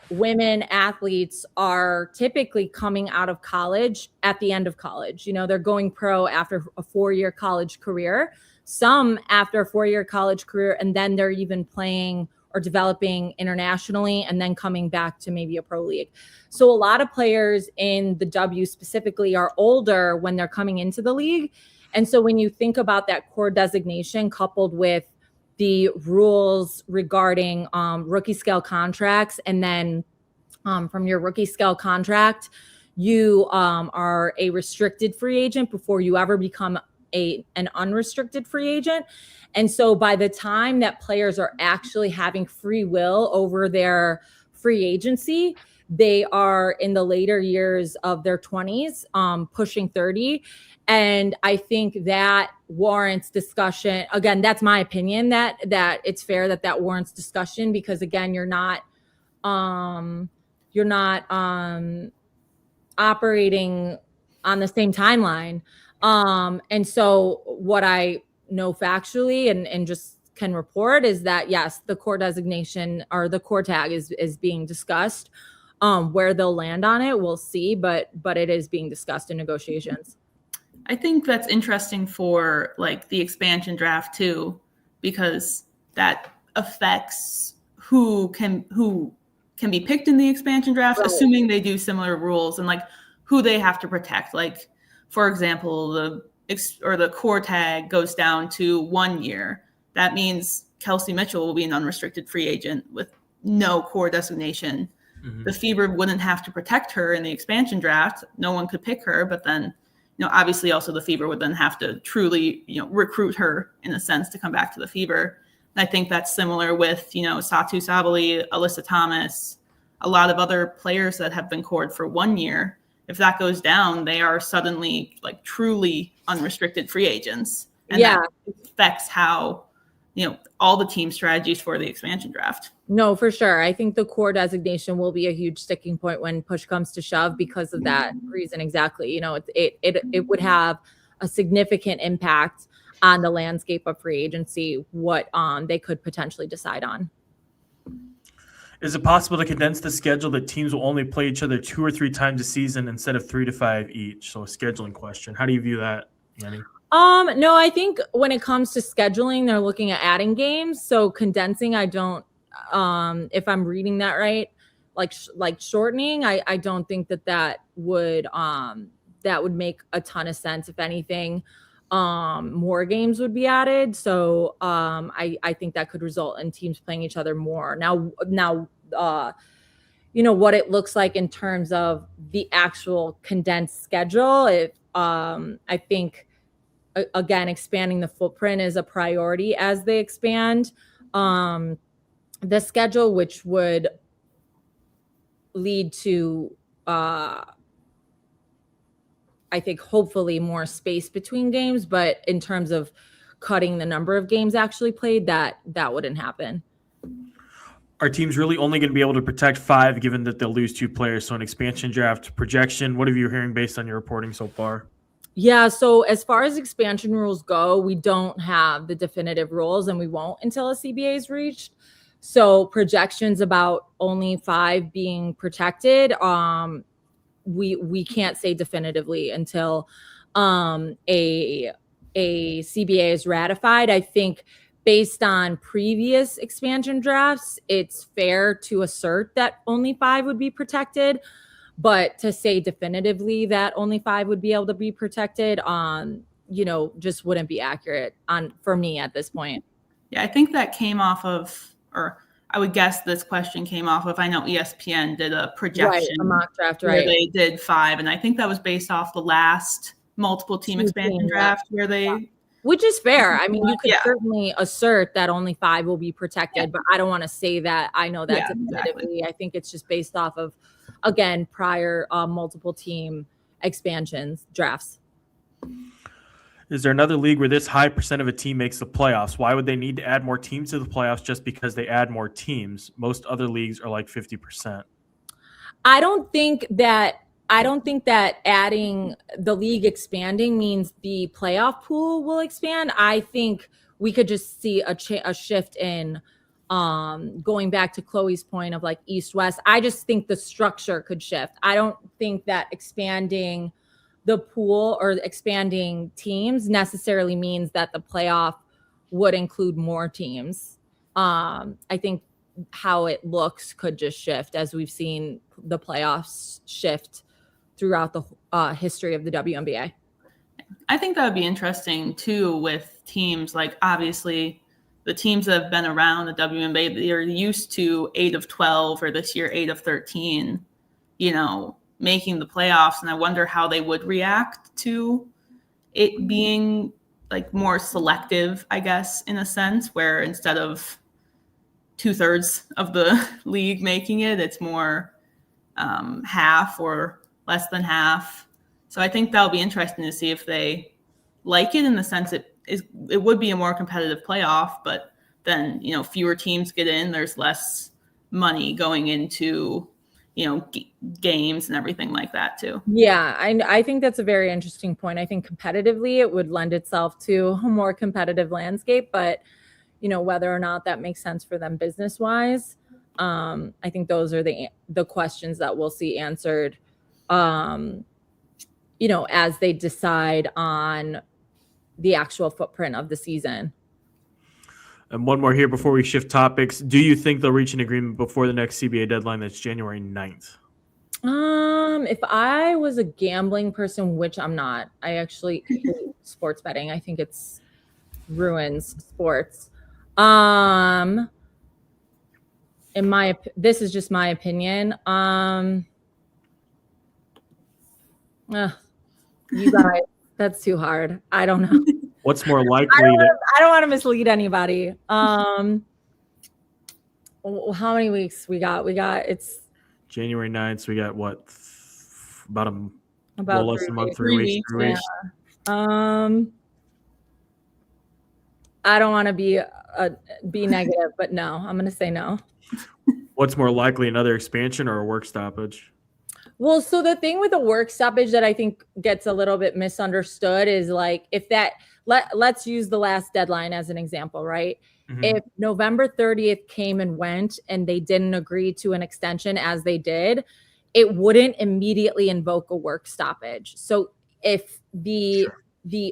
women athletes are typically coming out of college at the end of college. You know, they're going pro after a 4-year college career, some after a 4-year college career, and then they're even playing or developing internationally and then coming back to maybe a pro league. So a lot of players in the W specifically are older when they're coming into the league. And so when you think about that core designation coupled with the rules regarding rookie scale contracts, and then from your rookie scale contract, you are a restricted free agent before you ever become an unrestricted free agent. And so by the time that players are actually having free will over their free agency, they are in the later years of their 20s, pushing 30. And I think that warrants discussion. Again, that's my opinion, that it's fair that warrants discussion, because again, you're not operating on the same timeline. And so what I know factually and just can report is that, yes, the core designation or the core tag is being discussed. Where they'll land on it, we'll see, but it is being discussed in negotiations. I think that's interesting for like the expansion draft too, because that affects who can be picked in the expansion draft, right, assuming they do similar rules, and like who they have to protect. Like, for example, the core tag goes down to 1 year. That means Kelsey Mitchell will be an unrestricted free agent with no core designation. Mm-hmm. The Fever wouldn't have to protect her in the expansion draft. No one could pick her, but then, obviously also the Fever would then have to truly, recruit her in a sense to come back to the Fever. And I think that's similar with, Satu Sabali, Alyssa Thomas, a lot of other players that have been cored for 1 year. If that goes down, they are suddenly like truly unrestricted free agents. And that affects how, all the team strategies for the expansion draft. No, for sure. I think the core designation will be a huge sticking point when push comes to shove because of that reason. Exactly. It would have a significant impact on the landscape of free agency, what they could potentially decide on. Is it possible to condense the schedule that teams will only play each other 2 or 3 times a season instead of 3 to 5 each? So a scheduling question. How do you view that, Annie? No, I think when it comes to scheduling, they're looking at adding games. So condensing, I don't, if I'm reading that right, like shortening, I don't think that would make a ton of sense. If anything, more games would be added. So I think that could result in teams playing each other more. Now, what it looks like in terms of the actual condensed schedule. If I think, again, expanding the footprint is a priority as they expand the schedule, which would lead to, I think, hopefully more space between games. But in terms of cutting the number of games actually played, that wouldn't happen. Are teams really only going to be able to protect 5 given that they'll lose 2 players? So an expansion draft projection, what have you hearing based on your reporting so far? Yeah, so as far as expansion rules go, we don't have the definitive rules, and we won't until a CBA is reached. So projections about only 5 being protected, we can't say definitively until a CBA is ratified. I think based on previous expansion drafts, it's fair to assert that only 5 would be protected. But to say definitively that only 5 would be able to be protected, just wouldn't be accurate for me at this point. Yeah, I think that came off of, or I would guess this question came off of, I know ESPN did a projection. Right, a mock draft, where they did 5. And I think that was based off the last multiple team expansion draft where they... Yeah. Which is fair. I mean, you could certainly assert that only 5 will be protected, but I don't want to say that I know that definitively. Exactly. I think it's just based off of, again, prior multiple team expansions drafts. Is there another league where this high percent of a team makes the playoffs? Why would they need to add more teams to the playoffs just because they add more teams? Most other leagues are like 50%. I don't think that adding the league expanding means the playoff pool will expand. I think we could just see a shift in going back to Chloe's point of like East-West. I just think the structure could shift. I don't think that expanding the pool or expanding teams necessarily means that the playoff would include more teams. I think how it looks could just shift as we've seen the playoffs shift throughout the history of the WNBA. I think that would be interesting too with teams like, obviously the teams that have been around the WNBA, they're used to 8 of 12 or this year 8 of 13, making the playoffs. And I wonder how they would react to it being like more selective, I guess, in a sense, where instead of 2/3 of the league making it, it's more half or less than half. So I think that'll be interesting to see if they like it, in the sense it would be a more competitive playoff, but then, fewer teams get in, there's less money going into, games and everything like that too. Yeah, I think that's a very interesting point. I think competitively it would lend itself to a more competitive landscape, but whether or not that makes sense for them business wise, I think those are the questions that we'll see answered, as they decide on the actual footprint of the season. And one more here before we shift topics. Do you think they'll reach an agreement before the next CBA deadline that's January 9th? If I was a gambling person, which I'm not, I actually hate sports betting. I think it's ruins sports. This is just my opinion. You guys, that's too hard. I don't know. What's more likely? I don't want to mislead anybody. How many weeks we got? It's January 9th. So we got what? About less than a month, 3 weeks. 3 weeks. Yeah. I don't want to be negative, but no, I'm going to say no. What's more likely, another expansion or a work stoppage? Well, so the thing with the work stoppage that I think gets a little bit misunderstood is like, if that, let's use the last deadline as an example, right? Mm-hmm. If November 30th came and went and they didn't agree to an extension as they did, it wouldn't immediately invoke a work stoppage. So if the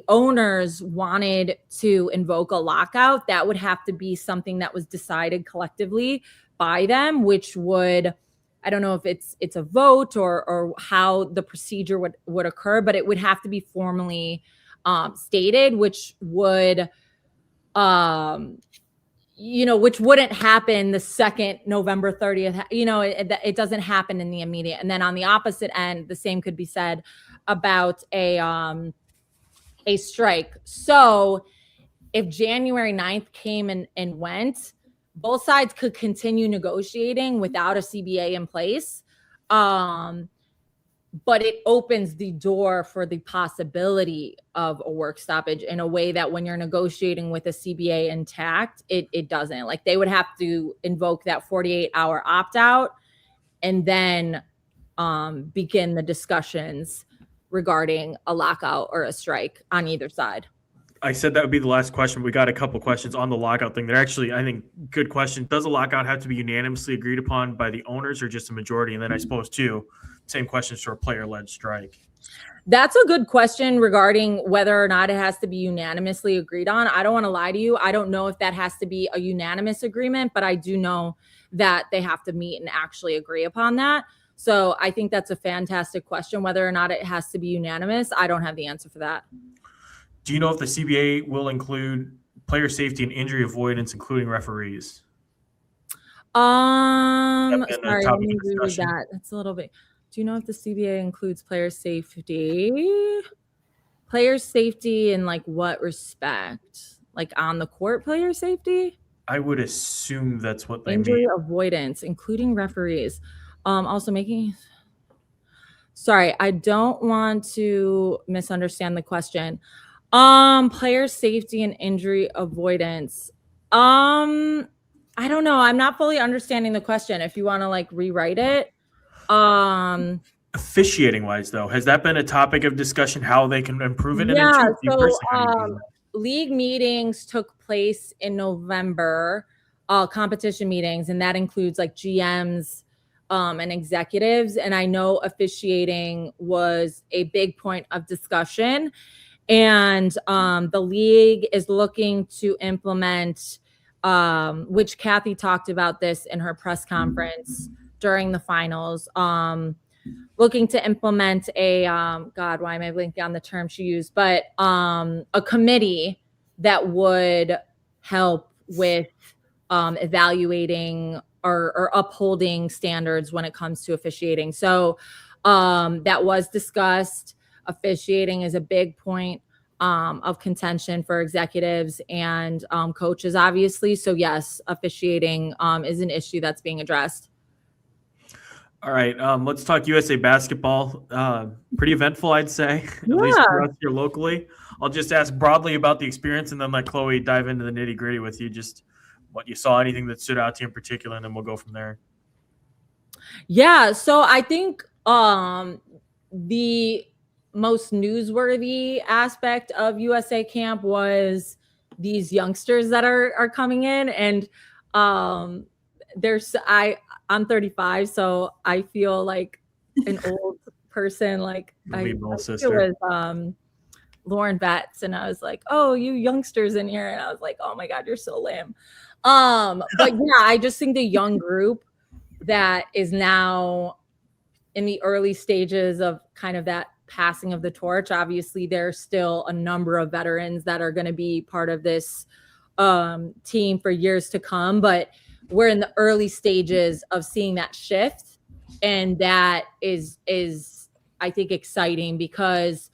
owners wanted to invoke a lockout, that would have to be something that was decided collectively by them, which would, I don't know if it's a vote or how the procedure would occur, but it would have to be formally stated, which would, which wouldn't happen the second November 30th. It doesn't happen in the immediate. And then on the opposite end, the same could be said about a strike. So if January 9th came and went, both sides could continue negotiating without a CBA in place. But it opens the door for the possibility of a work stoppage in a way that when you're negotiating with a CBA intact, it doesn't. Like, they would have to invoke that 48-hour opt-out and then begin the discussions regarding a lockout or a strike on either side. I said that would be the last question. We got a couple questions on the lockout thing. They're actually, I think, good question. Does a lockout have to be unanimously agreed upon by the owners or just a majority? And then I suppose, too, same questions for a player-led strike. That's a good question regarding whether or not it has to be unanimously agreed on. I don't want to lie to you. I don't know if that has to be a unanimous agreement, but I do know that they have to meet and actually agree upon that. So I think that's a fantastic question. Whether or not it has to be unanimous, I don't have the answer for that. Do you know if the CBA will include player safety and injury avoidance, including referees? Sorry, let me read that. That's a little bit. Do you know if the CBA includes player safety? Player safety in like what respect? Like on the court player safety? I would assume that's what they mean. Injury avoidance, including referees. Also making. Sorry, I don't want to misunderstand the question. Player safety and injury avoidance. I don't know. I'm not fully understanding the question. If you want to like rewrite it. Officiating wise, though, has that been a topic of discussion, how they can improve it? Yeah. So league meetings took place in November, competition meetings, and that includes like GMs and executives. And I know officiating was a big point of discussion. And the league is looking to implement, which Kathy talked about this in her press conference during the finals, looking to implement a, God, why am I blanking on the term she used, but a committee that would help with evaluating or upholding standards when it comes to officiating. So that was discussed. Officiating is a big point of contention for executives and coaches, obviously. So yes, officiating is an issue that's being addressed. All right, let's talk USA basketball. Pretty eventful, I'd say, at least Yeah. for us here locally. I'll just ask broadly about the experience and then let Chloe dive into the nitty gritty with you, just what you saw, anything that stood out to you in particular, and then we'll go from there. Yeah, so I think the most newsworthy aspect of USA camp was these youngsters that are coming in, and I'm 35, so I feel like an old person. Like I think it was Lauren Betts, and I was like, "Oh, you youngsters in here," and I was like, "Oh my God, you're so lame." But yeah, I just think the young group that is now in the early stages of kind of that passing of the torch. Obviously, there's still a number of veterans that are going to be part of this team for years to come, but we're in the early stages of seeing that shift, and that is I think exciting, because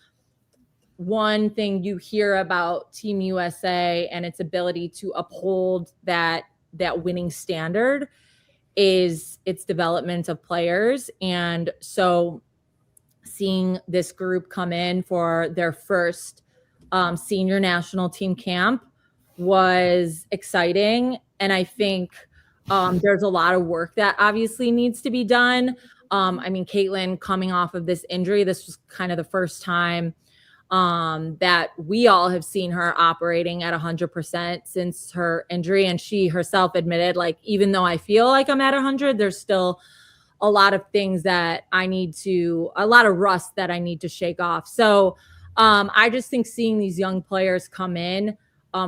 one thing you hear about Team USA and its ability to uphold that winning standard is its development of players. And so seeing this group come in for their first senior national team camp was exciting. And I think there's a lot of work that obviously needs to be done. I mean, Caitlin coming off of this injury, this was kind of the first time that we all have seen her operating at 100% since her injury. And she herself admitted, like, even though I feel like I'm at 100, there's still a lot of things that a lot of rust that I need to shake off. So I just think seeing these young players come in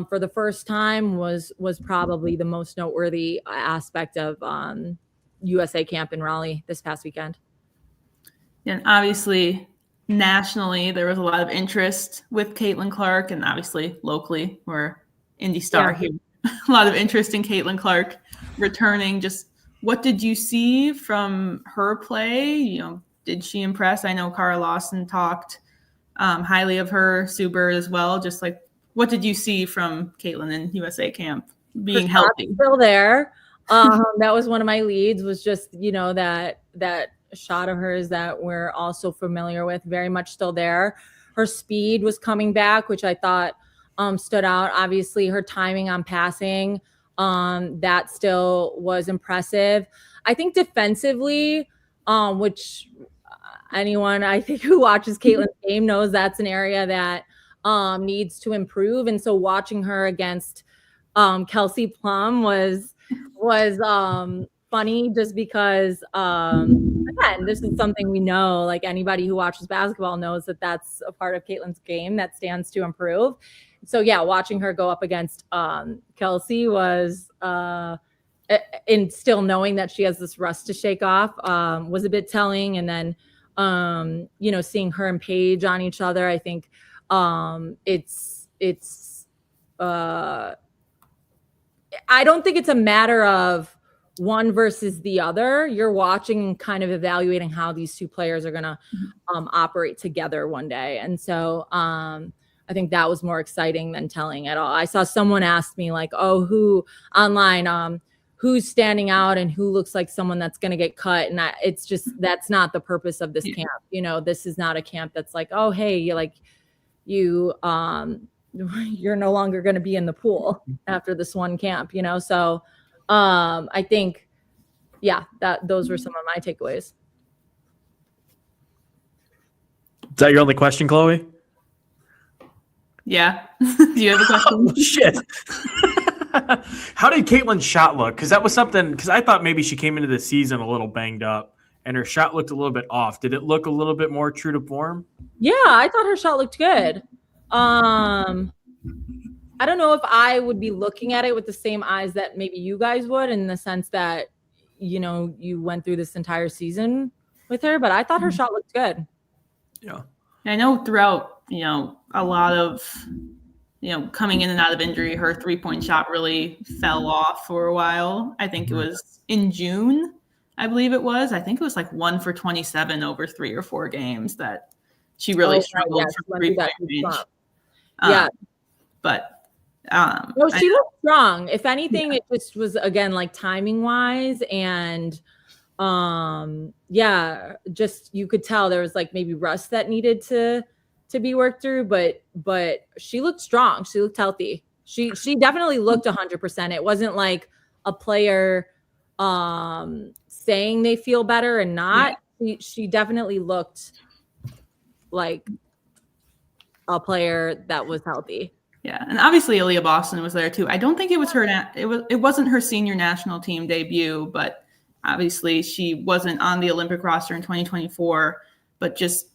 for the first time was probably the most noteworthy aspect of USA camp in Raleigh this past weekend. And obviously, nationally, there was a lot of interest with Caitlin Clark, and obviously locally, we're IndyStar here. A lot of interest in Caitlin Clark returning. Just what did you see from her play? You know, did she impress? I know Cara Lawson talked highly of her, Sue Bird as well. Just like, what did you see from Caitlin in USA camp being healthy? Still there. That was one of my leads, was just, you know, that shot of hers that we're also familiar with, very much still there. Her speed was coming back, which I thought stood out. Obviously, her timing on passing, that still was impressive. I think defensively, which anyone I think who watches Caitlin's game knows that's an area that needs to improve. And so watching her against Kelsey Plum was funny, just because again, this is something we know, like anybody who watches basketball knows that that's a part of Caitlin's game that stands to improve. So yeah, watching her go up against Kelsey was and still knowing that she has this rust to shake off was a bit telling. And then you know, seeing her and Paige on each other, I think it's I don't think it's a matter of one versus the other. You're watching and kind of evaluating how these two players are going to operate together one day. And so I think that was more exciting than telling at all. I saw someone ask me, like, oh, who online, who's standing out and who looks like someone that's going to get cut. And it's just, that's not the purpose of this camp. You know, this is not a camp that's like, oh, hey, you're no longer going to be in the pool after this one camp, you know? So I think, yeah, those were some of my takeaways. Is that your only question, Chloe? Yeah. Do you have a question? Oh, shit. How did Caitlin's shot look? Because that was something, because I thought maybe she came into the season a little banged up and her shot looked a little bit off. Did it look a little bit more true to form? Yeah, I thought her shot looked good. I don't know if I would be looking at it with the same eyes that maybe you guys would, in the sense that, you know, you went through this entire season with her, but I thought her shot looked good. Yeah. I know throughout, you know, a lot of, you know, coming in and out of injury, her 3-point shot really fell off for a while. I think it was in June, I believe it was. I think it was like 1 for 27 over 3 or 4 games that she really struggled for 3-point range. Yeah. But no, she looked strong. If anything, it just was, again, like timing wise and yeah, just you could tell there was like maybe rust that needed to be worked through, but she looked strong. She looked healthy. She definitely looked 100%. It wasn't like a player saying they feel better and not. Yeah. She definitely looked like a player that was healthy. Yeah, and obviously Aliyah Boston was there too. I don't think it was her. It wasn't her senior national team debut, but obviously she wasn't on the Olympic roster in 2024. But just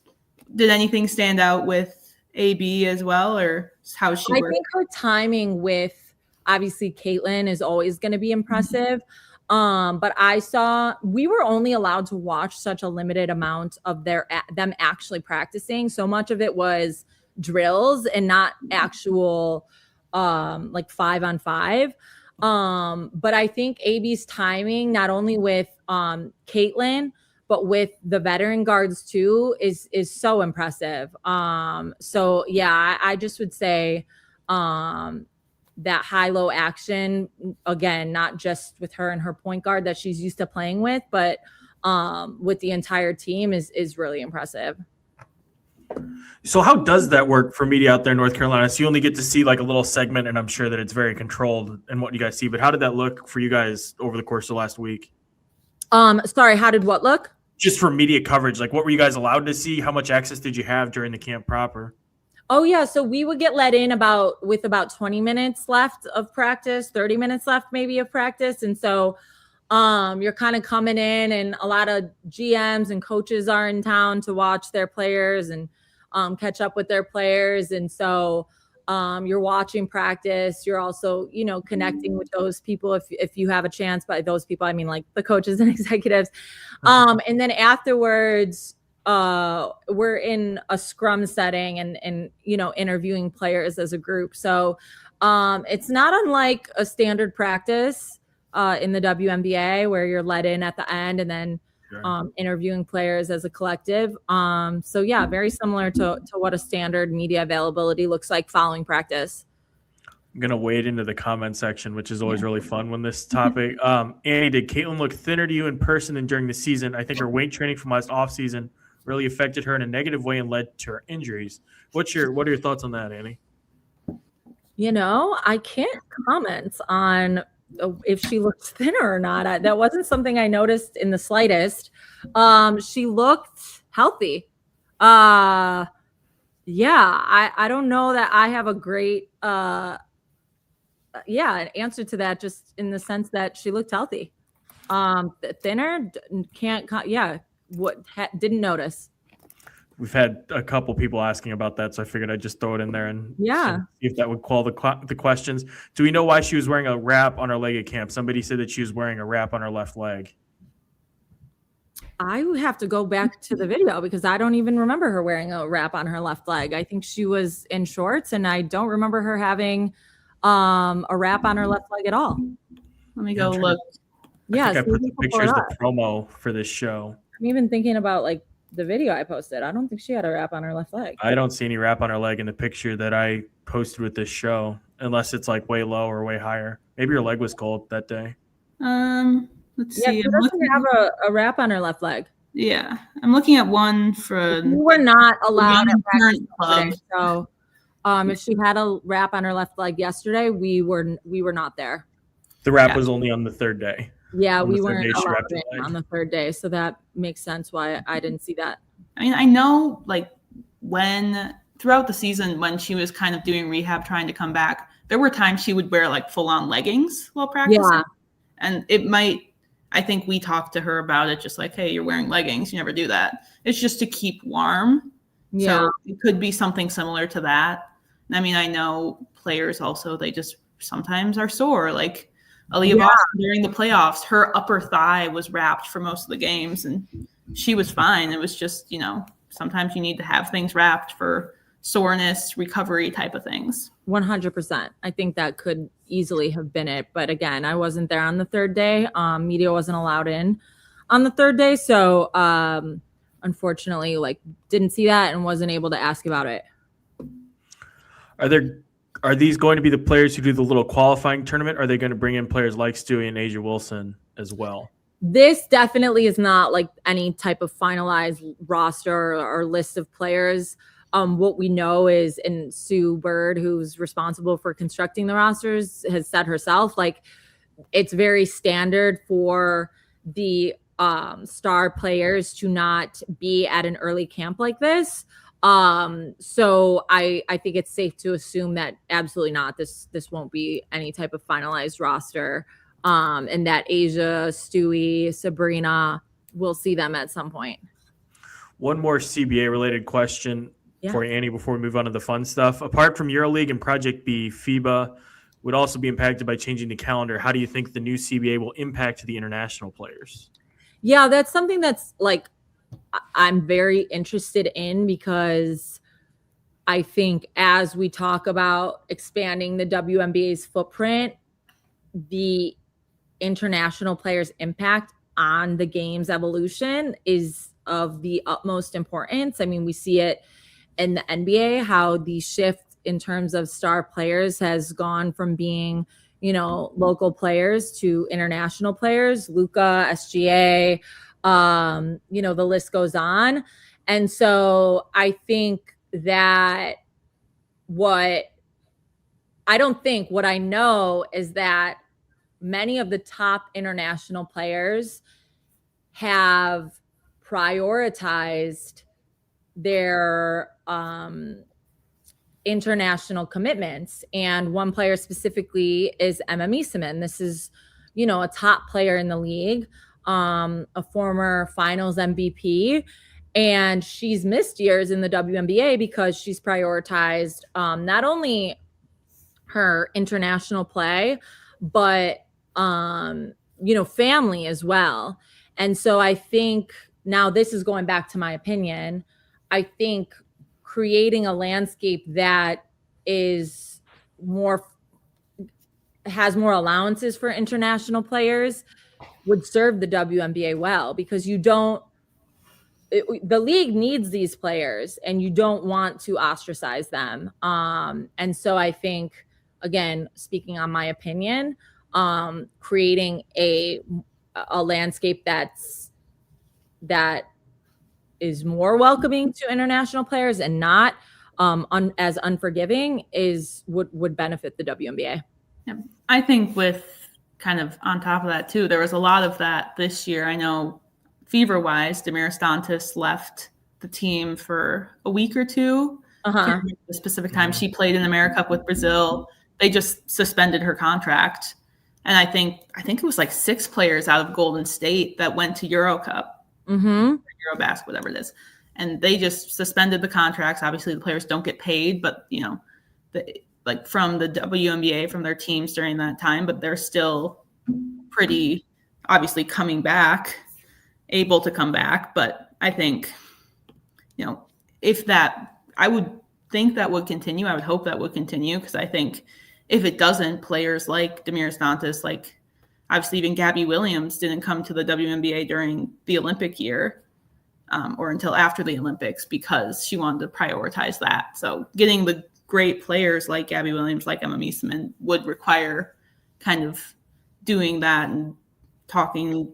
did anything stand out with AB as well, or how she? I think her timing with obviously Caitlin is always going to be impressive. But we were only allowed to watch such a limited amount of them actually practicing. So much of it was drills and not actual like 5-on-5. But I think AB's timing, not only with Caitlin, but with the veteran guards too, is so impressive. So yeah, I just would say that high-low action, again, not just with her and her point guard that she's used to playing with, but with the entire team is really impressive. So how does that work for media out there in North Carolina? So you only get to see like a little segment, and I'm sure that it's very controlled in what you guys see, but how did that look for you guys over the course of last week? Sorry, how did what look? Just for media coverage, like what were you guys allowed to see? How much access did you have during the camp proper? Oh yeah, so we would get let in with about 20 minutes left of practice, 30 minutes left maybe of practice. And so you're kind of coming in, and a lot of GMs and coaches are in town to watch their players and catch up with their players. And so you're watching practice. You're also, connecting with those people if you have a chance. By those people, I mean like the coaches and executives. And then afterwards, we're in a scrum setting and interviewing players as a group. So it's not unlike a standard practice in the WNBA where you're let in at the end and then interviewing players as a collective. So yeah, very similar to what a standard media availability looks like following practice. I'm going to wade into the comment section, which is always really fun when this topic. Annie, did Caitlin look thinner to you in person than during the season? I think her weight training from last offseason really affected her in a negative way and led to her injuries. What are your thoughts on that, Annie? I can't comment on if she looked thinner or not. That wasn't something I noticed in the slightest. She looked healthy. I don't know that I have a great an answer to that, just in the sense that she looked healthy. Thinner, didn't notice. We've had a couple people asking about that, so I figured I'd just throw it in there and see if that would quell the questions. Do we know why she was wearing a wrap on her leg at camp? Somebody said that she was wearing a wrap on her left leg. I would have to go back to the video because I don't even remember her wearing a wrap on her left leg. I think she was in shorts, and I don't remember her having a wrap on her left leg at all. Let me go look. I put the picture as the promo for this show. I'm even thinking about like the video I posted. I don't think she had a wrap on her left leg. I don't see any wrap on her leg in the picture that I posted with this show, unless it's like way low or way higher. Maybe her leg was cold that day. Let's see. She doesn't have a wrap on her left leg. Yeah, I'm looking at one for. We were not allowed at practice today, so if she had a wrap on her left leg yesterday, we were not there. The wrap was only on the third day. Yeah, we weren't allowed in on the third day, so that makes sense why I didn't see that. I mean, I know like when throughout the season when she was kind of doing rehab trying to come back, there were times she would wear like full-on leggings while practicing. Yeah. And I think we talked to her about it, just like, hey, you're wearing leggings. You never do that. It's just to keep warm. Yeah. So it could be something similar to that. I mean, I know players also, they just sometimes are sore. Like Aliyah Boston during the playoffs, her upper thigh was wrapped for most of the games and she was fine. It was just, sometimes you need to have things wrapped for soreness, recovery type of things. 100%. I think that could easily have been it. But again, I wasn't there on the third day. Media wasn't allowed in on the third day. So unfortunately, didn't see that and wasn't able to ask about it. Are these going to be the players who do the little qualifying tournament? Are they going to bring in players like Stewie and Asia Wilson as well? this definitely is not like any type of finalized roster or list of players. What we know is, and Sue Bird, who's responsible for constructing the rosters, has said herself, like, it's very standard for the star players to not be at an early camp like this. So I think it's safe to assume that absolutely not. This won't be any type of finalized roster. And that Asia, Stewie, Sabrina, we'll see them at some point. One more CBA related question for Annie before we move on to the fun stuff. Apart from EuroLeague and Project B, FIBA would also be impacted by changing the calendar. How do you think the new CBA will impact the international players? Yeah, that's something that's like I'm very interested in, because I think as we talk about expanding the WNBA's footprint, the international players' impact on the game's evolution is of the utmost importance. I mean, we see it in the NBA, how the shift in terms of star players has gone from being, you know, local players to international players, Luka, SGA, you know, the list goes on. And so I think that what I know is that many of the top international players have prioritized their international commitments. And one player specifically is Emma Meesseman. This is, you know, a top player in the league, a former finals MVP. And she's missed years in the WNBA because she's prioritized not only her international play, but, you know, family as well. And so I think now this is going back to my opinion. I think creating a landscape that is has more allowances for international players would serve the WNBA well, because the league needs these players and you don't want to ostracize them. And so I think, again, speaking on my opinion, creating a landscape that is more welcoming to international players and not as unforgiving would benefit the WNBA. Yeah. I think with kind of on top of that too, there was a lot of that this year. I know fever-wise, Damaris Dantas left the team for a week or two. The specific time she played in the America Cup with Brazil, they just suspended her contract. And I think it was like 6 players out of Golden State that went to Euro Cup, Eurobasket, whatever it is. And they just suspended the contracts. Obviously, the players don't get paid, but, you know, like from the WNBA, from their teams during that time, but they're still pretty obviously coming back, able to come back. But I think, you know, I would think that would continue. I would hope that would continue, because I think if it doesn't, players like Damaris Dantas, like obviously even Gabby Williams didn't come to the WNBA during the Olympic year or until after the Olympics, because she wanted to prioritize that. So getting the great players like Gabby Williams, like Emma Meesseman, would require kind of doing that and talking,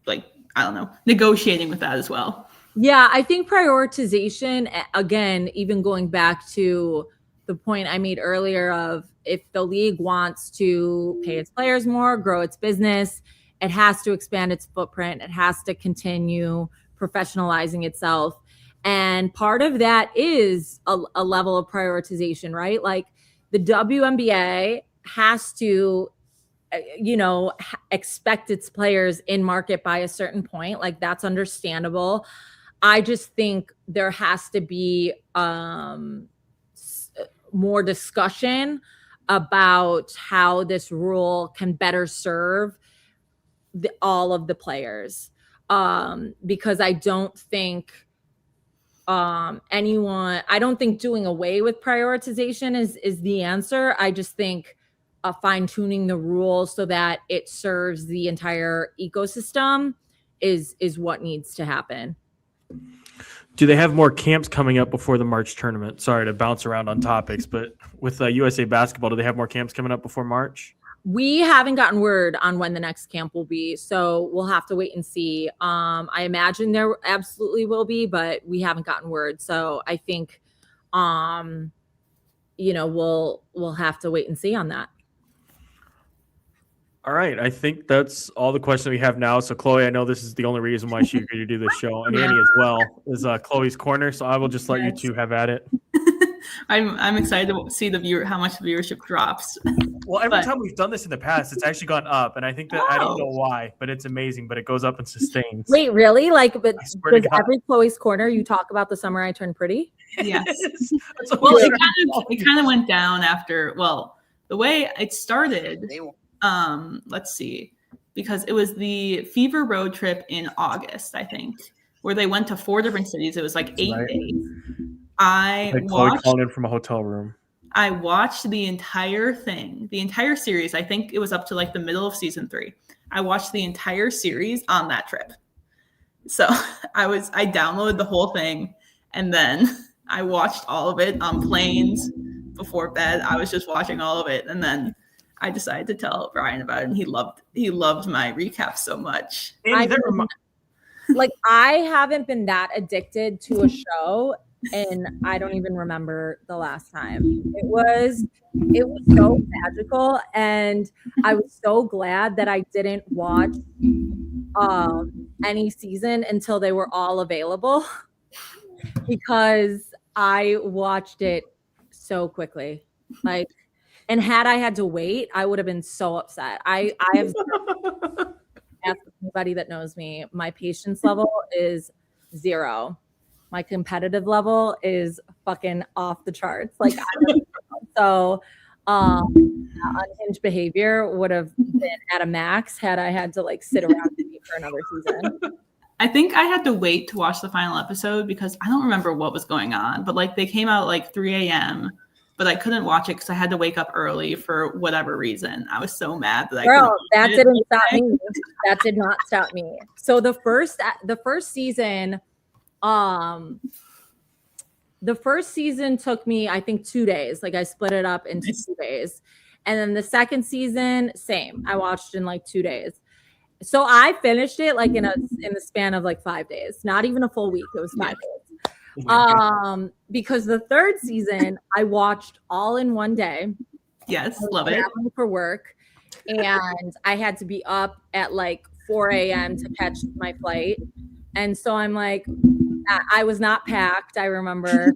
like, I don't know, negotiating with that as well. Yeah, I think prioritization, again, even going back to the point I made earlier of, if the league wants to pay its players more, grow its business, it has to expand its footprint. It has to continue professionalizing itself. And part of that is a level of prioritization, right? Like the WNBA has to, you know, expect its players in market by a certain point. Like, that's understandable. I just think there has to be more discussion about how this rule can better serve all of the players, because I don't think I don't think doing away with prioritization is the answer. I just think fine-tuning the rules so that it serves the entire ecosystem is what needs to happen. Do they have more camps coming up before the March tournament? Sorry to bounce around on topics, but with USA Basketball, do they have more camps coming up before March? We haven't gotten word on when the next camp will be, so we'll have to wait and see. I imagine there absolutely will be, but we haven't gotten word. So I think, we'll have to wait and see on that. All right. I think that's all the questions we have now. So Chloe, I know this is the only reason why she agreed to do this show, and Annie as well, is Chloe's Corner. So I will just let you two have at it. I'm excited to see how much the viewership drops. Well, every time we've done this in the past, it's actually gone up, and I think that I don't know why, but it's amazing. But it goes up and sustains. Wait, really? But does every Chloe's Corner you talk about the summer I turned pretty? Yes. Well, it kind of went down after. Well, the way it started. Let's see, because it was the Fever road trip in August, I think, where they went to 4 different cities. It was like 8 days. Chloe called in from a hotel room. I watched the entire thing, the entire series. I think it was up to like the middle of season 3. I watched the entire series on that trip. So I downloaded the whole thing, and then I watched all of it on planes before bed. I was just watching all of it, and then I decided to tell Brian about it, and he loved my recap so much. I haven't been that addicted to a show, and I don't even remember the last time. It was so magical, and I was so glad that I didn't watch any season until they were all available, because I watched it so quickly. And had I had to wait, I would have been so upset. I have asked anybody that knows me, my patience level is 0. My competitive level is fucking off the charts. Unhinged behavior would have been at a max had I had to sit around and wait for another season. I think I had to wait to watch the final episode because I don't remember what was going on, but they came out 3 a.m. But I couldn't watch it because I had to wake up early for whatever reason. I was so mad that that didn't stop me. That did not stop me. So the first season, took me, I think, 2 days. I split it up into 2 days. And then the second season, same. I watched in 2 days. So I finished it in the span of 5 days. Not even a full week. It was 5 days. Because the third season I watched all in one day. Yes, love it. For work, and I had to be up at 4 a.m. to catch my flight, and so I'm I was not packed. I remember,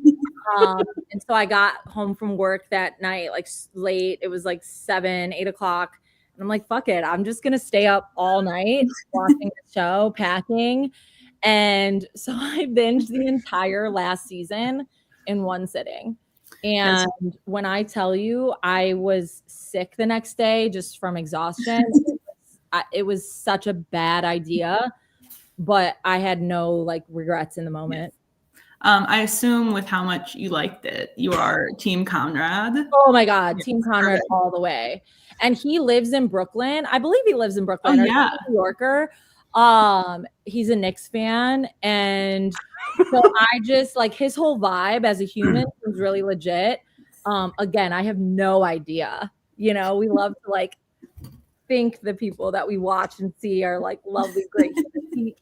and so I got home from work that night late. It was 7, 8 o'clock, and I'm fuck it. I'm just gonna stay up all night watching the show, packing. And so I binged the entire last season in one sitting. And when I tell you I was sick the next day just from exhaustion, it was such a bad idea, but I had no regrets in the moment. I assume with how much you liked it, you are Team Conrad. Oh my God, Team Conrad all the way. And he lives in Brooklyn. I believe he lives in Brooklyn. Oh, yeah. New Yorker. He's a Knicks fan, and so I just his whole vibe as a human was really legit. Again, I have no idea. We love to think the people that we watch and see are lovely, great.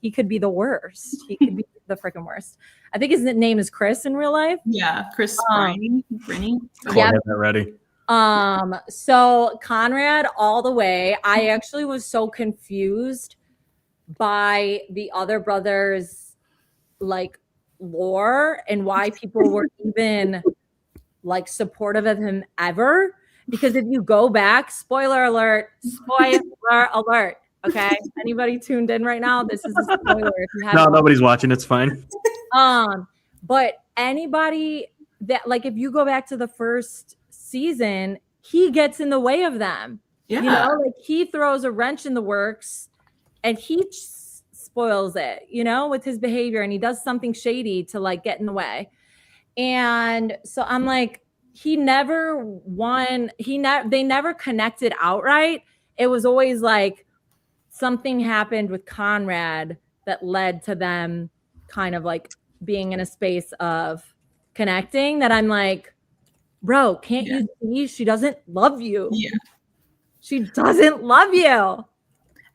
He could be the worst. He could be the freaking worst. I think his name is Chris in real life. Yeah, Chris Brinny. Yeah, that ready. So Conrad all the way. I actually was so confused by the other brothers lore and why people were even supportive of him ever, because if you go back, spoiler alert, okay, anybody tuned in right now, this is a spoiler if you haven't. No, nobody's watching, it's fine. But anybody that if you go back to the first season, he gets in the way of them. He throws a wrench in the works. And he spoils it, with his behavior, and he does something shady to get in the way. And so I'm he never won. They never connected outright. It was always something happened with Conrad that led to them kind of being in a space of connecting, that I'm bro, can't you see she doesn't love you? Yeah. She doesn't love you.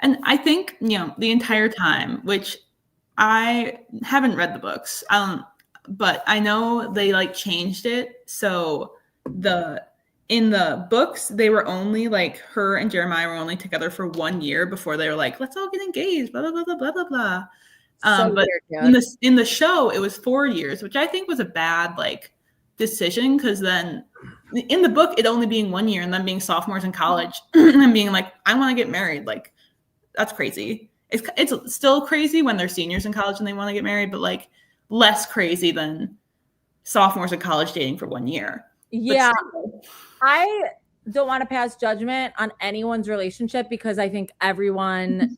And I think, the entire time, which I haven't read the books, but I know they like changed it. So in the books, they were only like, her and Jeremiah were only together for 1 year before they were like, let's all get engaged, blah, blah, blah, blah, blah, blah, blah. But in the show, it was 4 years, which I think was a bad like decision, because then in the book, it only being 1 year and then being sophomores in college and being like, I want to get married. Like, that's crazy. It's still crazy when they're seniors in college and they want to get married, but like less crazy than sophomores in college dating for 1 year. Yeah. I don't want to pass judgment on anyone's relationship, because I think everyone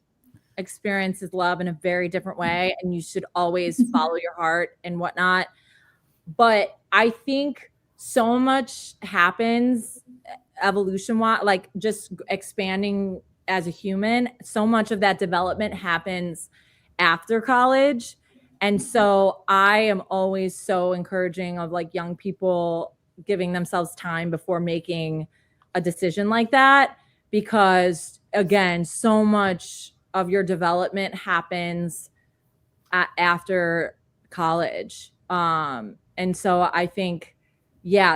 experiences love in a very different way, and you should always follow your heart and whatnot. But I think so much happens evolution-wise, like just expanding as a human. So much of that development happens after college. And so I am always so encouraging of like young people giving themselves time before making a decision like that, because again, so much of your development happens after college. And so I think,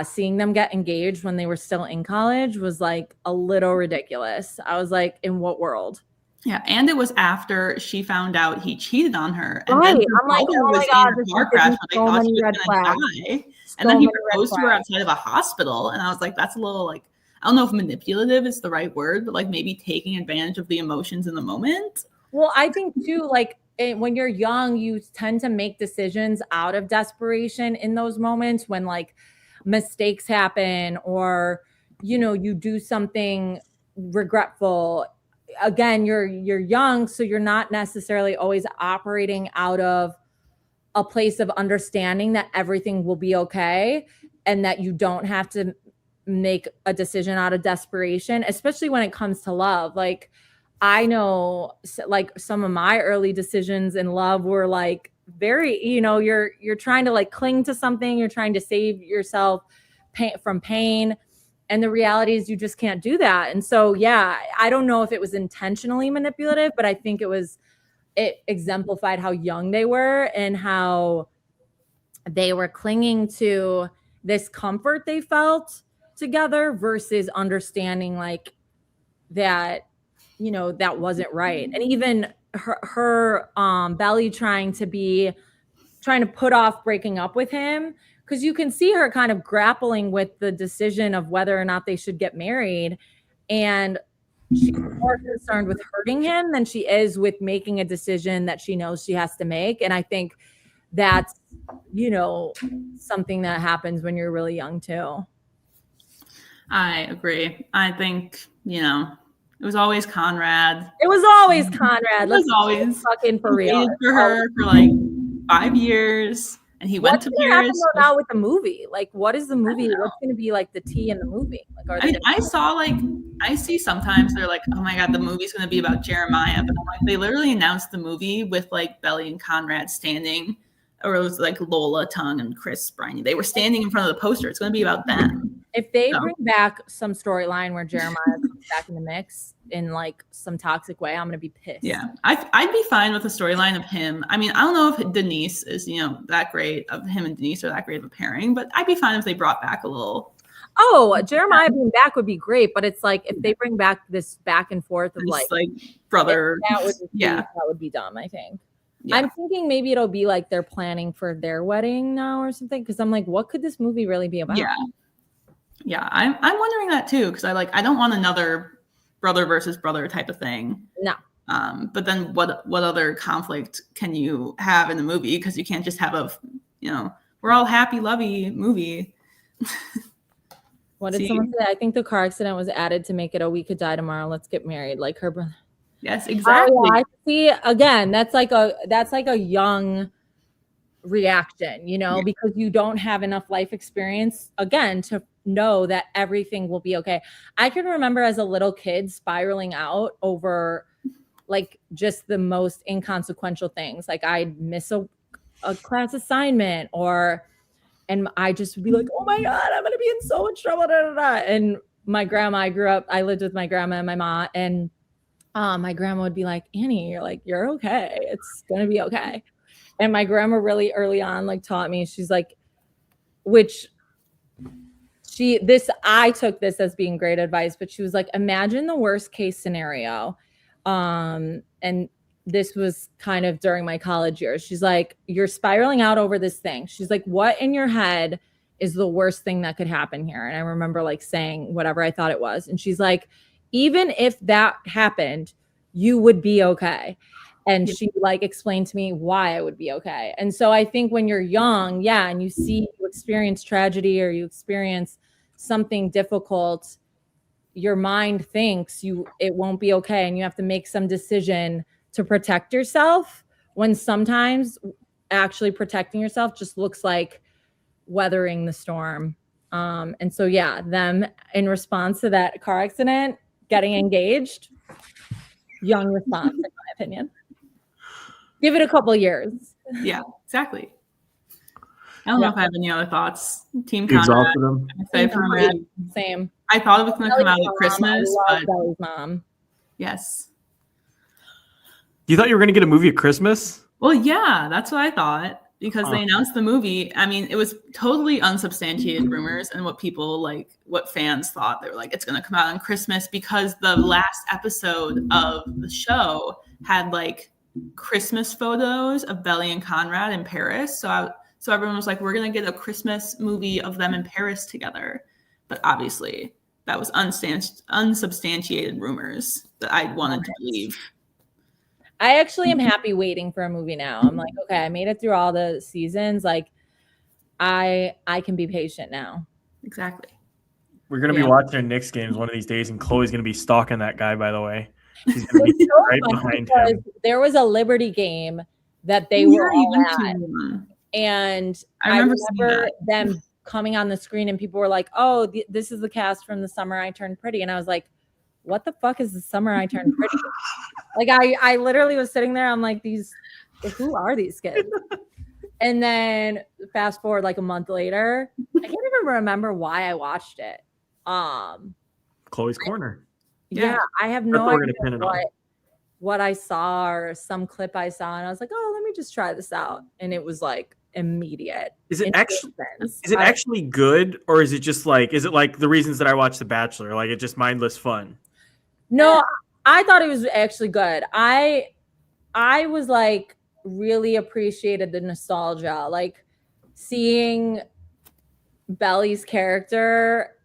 seeing them get engaged when they were still in college was like a little ridiculous. I was like, in what world? Yeah, and it was after she found out he cheated on her. And right. then I'm like, oh my God, in a car crash where they thought she was going to die. And then he proposed to her outside of a hospital. And I was like, that's a little like, I don't know if manipulative is the right word, but like maybe taking advantage of the emotions in the moment. Well, I think too, like when you're young, you tend to make decisions out of desperation in those moments when like mistakes happen, or, you do something regretful. Again, you're young, so you're not necessarily always operating out of a place of understanding that everything will be okay and that you don't have to make a decision out of desperation, especially when it comes to love. Like, I know like some of my early decisions in love were like very, you're trying to like cling to something, you're trying to save yourself from pain. And the reality is you just can't do that. And so, I don't know if it was intentionally manipulative, but I think it exemplified how young they were and how they were clinging to this comfort they felt together versus understanding like that, that wasn't right. And even her Belly trying to put off breaking up with him, because you can see her kind of grappling with the decision of whether or not they should get married. And she's more concerned with hurting him than she is with making a decision that she knows she has to make. And I think that's, something that happens when you're really young too. I agree. I think, it was always Conrad. It was always Conrad. It was always fucking for real. For her for like 5 years. And he went to Paris. What's going to happen now with the movie? Like, what is the movie? What's going to be like the tea in the movie? Like, I see sometimes they're like, oh my God, the movie's going to be about Jeremiah. But I'm like, they literally announced the movie with like Belly and Conrad standing, or it was like Lola Tung and Chris Briney. They were standing in front of the poster. It's going to be about them. If they bring back some storyline where Jeremiah comes back in the mix in like some toxic way, I'm going to be pissed. Yeah, I'd be fine with the storyline of him. I mean, I don't know if Denise is, that great of him and Denise are that great of a pairing, but I'd be fine if they brought back a little. Oh, Jeremiah being back would be great, but it's like if they bring back this back and forth of like brother, that would be dumb, I think. Yeah. I'm thinking maybe it'll be like they're planning for their wedding now or something, because I'm like, what could this movie really be about? Yeah, I'm wondering that too, because I don't want another brother versus brother type of thing. No. But then what other conflict can you have in the movie? Because you can't just have we're all happy, lovey movie. What did someone say? I think the car accident was added to make it we could die tomorrow. Let's get married, like her brother. Yes, exactly. I see. Again, that's like a young reaction, because you don't have enough life experience again to know that everything will be okay. I can remember as a little kid spiraling out over like just the most inconsequential things. Like I'd miss a class assignment and I just would be like, oh my God, I'm going to be in so much trouble. And my grandma, I lived with my grandma and my mom, and my grandma would be like, Annie, you're okay. It's going to be okay. And my grandma really early on, like, taught me, she's like, I took this as being great advice, but she was like, imagine the worst case scenario. And this was kind of during my college years. She's like, you're spiraling out over this thing. She's like, what in your head is the worst thing that could happen here? And I remember like saying whatever I thought it was. And she's like, even if that happened, you would be okay. And she like explained to me why I would be okay. And so I think when you're young, and you experience tragedy or you experience something difficult, your mind thinks it won't be okay. And you have to make some decision to protect yourself, when sometimes actually protecting yourself just looks like weathering the storm. And so, them in response to that car accident, getting engaged, young response, in my opinion. Give it a couple years. Yeah, exactly. I don't know if I have any other thoughts. Team Exhausted them. Same. I thought it was going to come out at Christmas, but Belly's mom. Yes. You thought you were going to get a movie at Christmas? Well, yeah, that's what I thought, because they announced the movie. I mean, it was totally unsubstantiated rumors, and what fans thought. They were like, it's going to come out on Christmas, because the last episode of the show had like Christmas photos of Belly and Conrad in Paris. So everyone was like, we're going to get a Christmas movie of them in Paris together. But obviously that was unsubstantiated rumors that I wanted to believe. I actually am happy waiting for a movie now. I'm like, okay, I made it through all the seasons. Like I can be patient now. Exactly. We're going to be watching Knicks games one of these days, and Chloe's going to be stalking that guy, by the way. She's going to be right behind him. There was a Liberty game that they were all at. And I remember them coming on the screen and people were like, oh, this is the cast from The Summer I Turned Pretty. And I was like, what the fuck is The Summer I Turned Pretty? Like, I literally was sitting there. I'm like, who are these kids? And then fast forward like a month later, I can't even remember why I watched it. Chloe's Corner. Yeah, I have no idea what I saw, or some clip I saw, and I was like, oh, let me just try this out. And it was like immediate. Is it actually good, or is it just like, the reasons that I watched The Bachelor? Like, it's just mindless fun? No, I thought it was actually good. I was like, really appreciated the nostalgia, like seeing Belly's character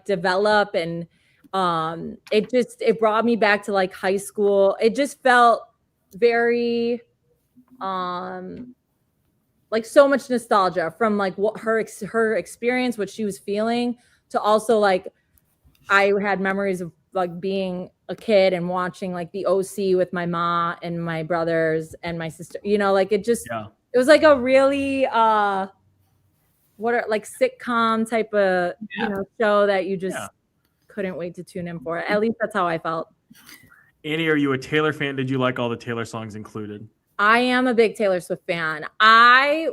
develop, and it brought me back to like high school. It just felt very like so much nostalgia from like what her experience, what she was feeling, to also like I had memories of like being a kid and watching like the OC with my mom and my brothers and my sister, like it was like a really sitcom type of show that you just couldn't wait to tune in for. At least that's how I felt. Annie, are you a Taylor fan? Did you like all the Taylor songs included? I am a big Taylor Swift fan. I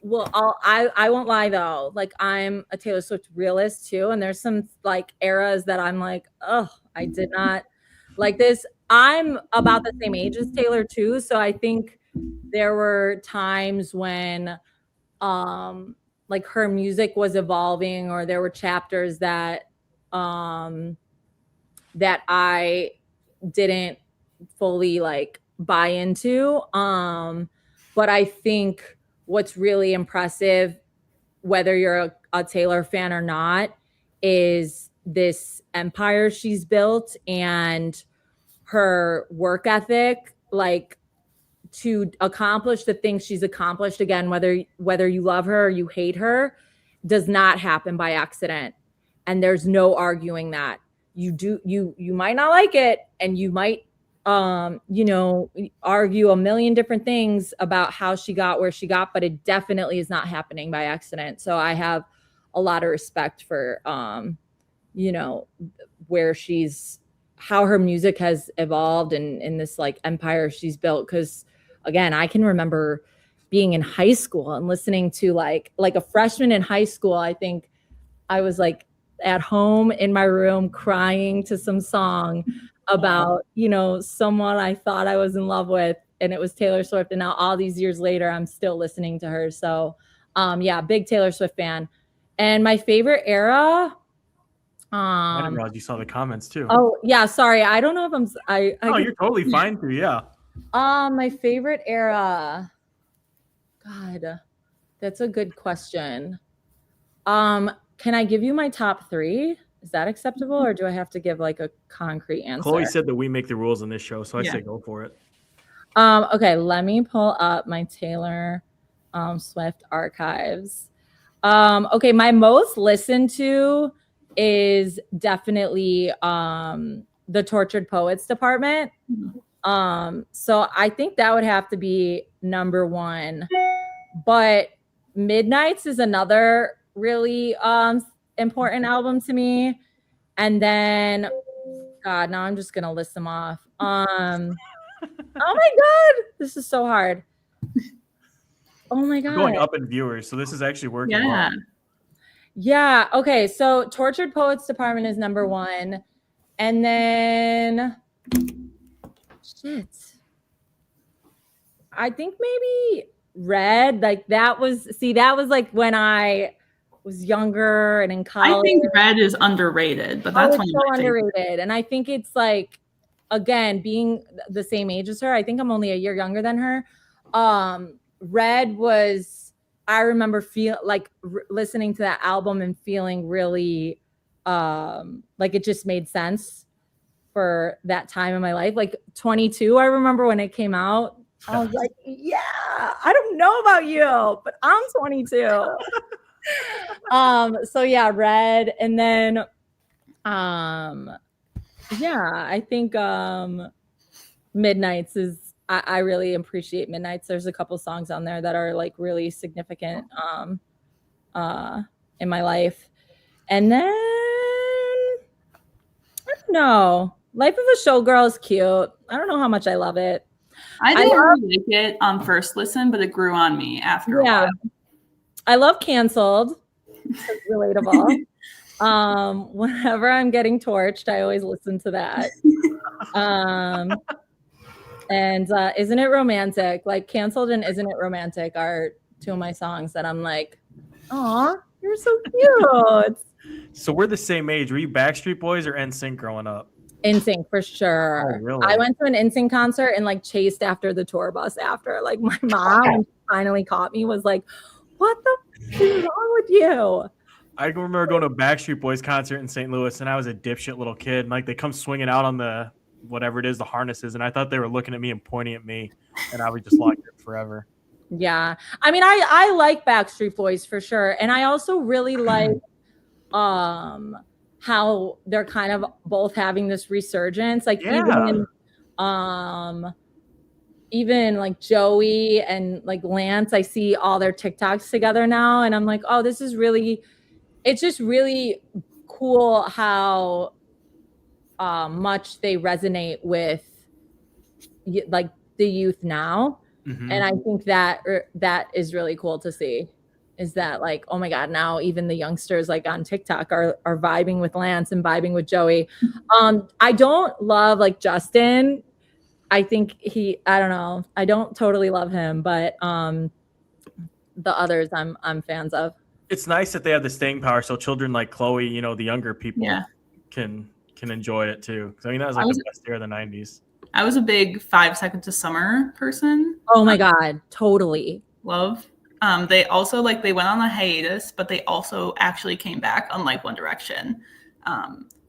won't lie though. Like, I'm a Taylor Swift realist too. And there's some like eras that I'm like, oh, I did not like this. I'm about the same age as Taylor too. So I think there were times when like her music was evolving, or there were chapters that that I didn't fully like buy into. But I think what's really impressive, whether you're a Taylor fan or not, is this empire she's built and her work ethic, like to accomplish the things she's accomplished. Again, whether you love her or you hate her, does not happen by accident. And there's no arguing that. You might not like it, and you might argue a million different things about how she got where she got, but it definitely is not happening by accident. So I have a lot of respect for how her music has evolved and in this like empire she's built. Because again, I can remember being in high school and listening to like a freshman in high school. I think I was like at home in my room crying to some song about, someone I thought I was in love with, and it was Taylor Swift. And now all these years later, I'm still listening to her. So big Taylor Swift fan. And my favorite era. I didn't realize you saw the comments too. Oh yeah, sorry. I don't know if you're totally fine to, yeah. My favorite era. God, that's a good question. Can I give you my top 3? Is that acceptable, or do I have to give like a concrete answer? Chloe said that we make the rules on this show, so I say go for it. Okay, let me pull up my Taylor Swift archives. Okay, my most listened to is definitely the Tortured Poets Department. So I think that would have to be number 1. But Midnights is another really important album to me. And then, God, now I'm just gonna list them off. Oh my God, this is so hard. Oh my God, we're going up in viewers, so this is actually working. Well. Yeah. Okay. So Tortured Poets Department is number 1. And then I think maybe Red. Like that was like when I was younger and in college. I think Red is underrated, but that's so underrated. And I think it's like, again, being the same age as her, I think I'm only a year younger than her. Red was, I remember listening to that album and feeling really like it just made sense for that time in my life. Like 22, I remember when it came out, I was like, yeah, I don't know about you, but I'm 22. So yeah, Red. And then I think Midnights is, I really appreciate Midnights. There's a couple songs on there that are like really significant in my life. And then I don't know. Life of a Showgirl is cute. I don't know how much I love it. I didn't really like it on first listen, but it grew on me after a while. I love Canceled. It's relatable. Whenever I'm getting torched, I always listen to that. And Isn't It Romantic? Like Canceled and Isn't It Romantic are 2 of my songs that I'm like, aw, you're so cute. So we're the same age. Were you Backstreet Boys or NSYNC growing up? NSYNC for sure. Oh, really? I went to an NSYNC concert and like chased after the tour bus after. Like my mom, when she finally caught me, was like, what the f- is wrong with you? I remember going to a Backstreet Boys concert in St. Louis, and I was a dipshit little kid. And like they come swinging out on the whatever it is, the harnesses, and I thought they were looking at me and pointing at me, and I was just locked in forever. Yeah, I mean, I like Backstreet Boys for sure, and I also really like how they're kind of both having this resurgence. Like even like Joey and like Lance, I see all their TikToks together now, and I'm like, oh, this is really, it's just really cool how much they resonate with like the youth now. Mm-hmm. And I think that is really cool to see, is that like, oh my God, now even the youngsters like on TikTok are vibing with Lance and vibing with Joey. I don't love like Justin. I think I don't know. I don't totally love him, but the others I'm fans of. It's nice that they have the staying power, so children like Chloe, you know, the younger people can enjoy it too. I mean, that was like the best era of the 90s. I was a big 5 Seconds to Summer person. Oh my God, totally. Love. They also they went on a hiatus, but they also actually came back, unlike One Direction.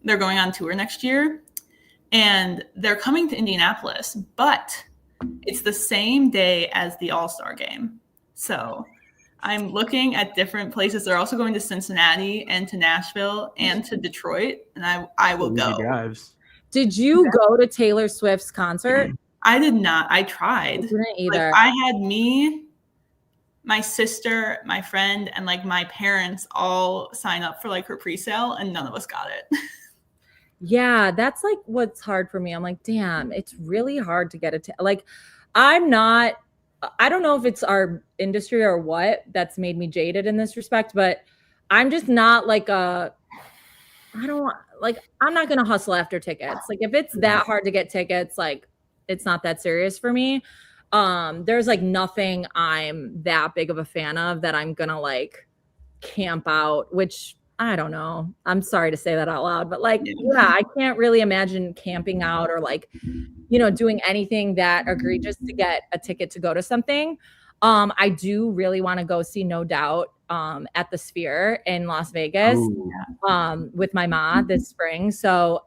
They're going on tour next year, and they're coming to Indianapolis, but it's the same day as the All-Star game. So I'm looking at different places. They're also going to Cincinnati and to Nashville and to Detroit, and I will go. Drives. Did you go to Taylor Swift's concert? I did not. I tried. I didn't either. I had me, my sister, my friend, and my parents all sign up for her pre-sale, and none of us got it. Yeah, that's what's hard for me. I'm like, damn, it's really hard to get it. I don't know if it's our industry or what that's made me jaded in this respect, but I'm just not I'm not going to hustle after tickets. Like if it's that hard to get tickets, like it's not that serious for me. There's like nothing I'm that big of a fan of that I'm going to like camp out, which I don't know. I'm sorry to say that out loud, but like, yeah, I can't really imagine camping out or like, doing anything that egregious to get a ticket to go to something. I do really want to go see No Doubt at the Sphere in Las Vegas with my ma this spring. So,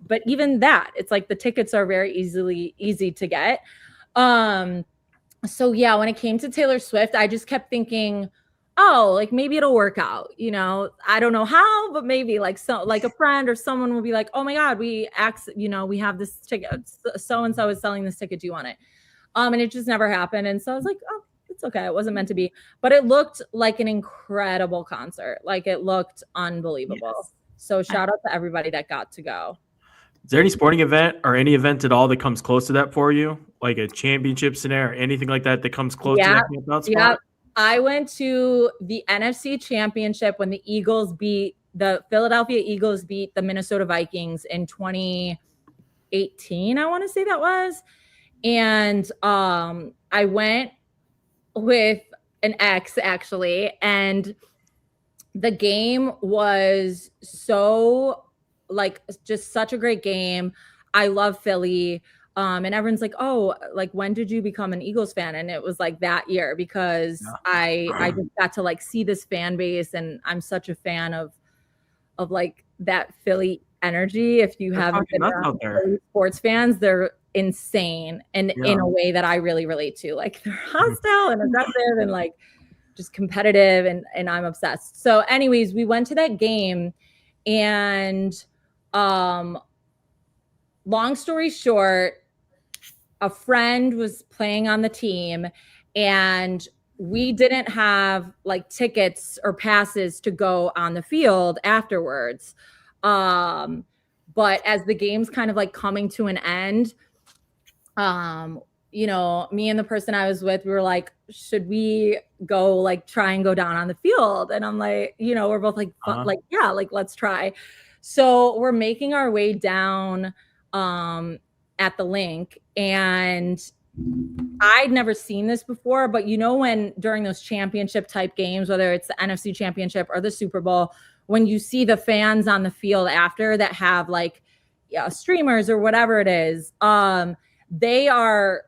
but even that, it's like the tickets are very easy to get. So yeah, when it came to Taylor Swift, I just kept thinking, oh, like maybe it'll work out. I don't know how, but maybe like a friend or someone will be like, oh my God, we have this ticket. So-and-so is selling this ticket. Do you want it? And it just never happened. And so I was like, oh, it's okay. It wasn't meant to be, but it looked like an incredible concert. Like it looked unbelievable. Yes. So shout out to everybody that got to go. Is there any sporting event or any event at all that comes close to that for you? Like a championship scenario or anything like that comes close to that camp-out spot? Yeah. I went to the NFC Championship when the Philadelphia Eagles beat the Minnesota Vikings in 2018, I want to say that was. And I went with an ex, actually, and the game was so, like, just such a great game. I love Philly. And everyone's like, oh, like, when did you become an Eagles fan? And it was like that year because I just got to like see this fan base, and I'm such a fan of like that Philly energy. If you haven't been around sports fans, they're insane and in a way that I really relate to. Like they're hostile and aggressive and like just competitive, and I'm obsessed. So anyways, we went to that game, and long story short, a friend was playing on the team, and we didn't have like tickets or passes to go on the field afterwards. But as the game's kind of like coming to an end, me and the person I was with, we were like, should we go like try and go down on the field? And I'm like, we're both like, like, yeah, like let's try. So we're making our way down at the link, and I'd never seen this before, but when during those championship type games, whether it's the NFC Championship or the Super Bowl, when you see the fans on the field after that have like streamers or whatever it is, they are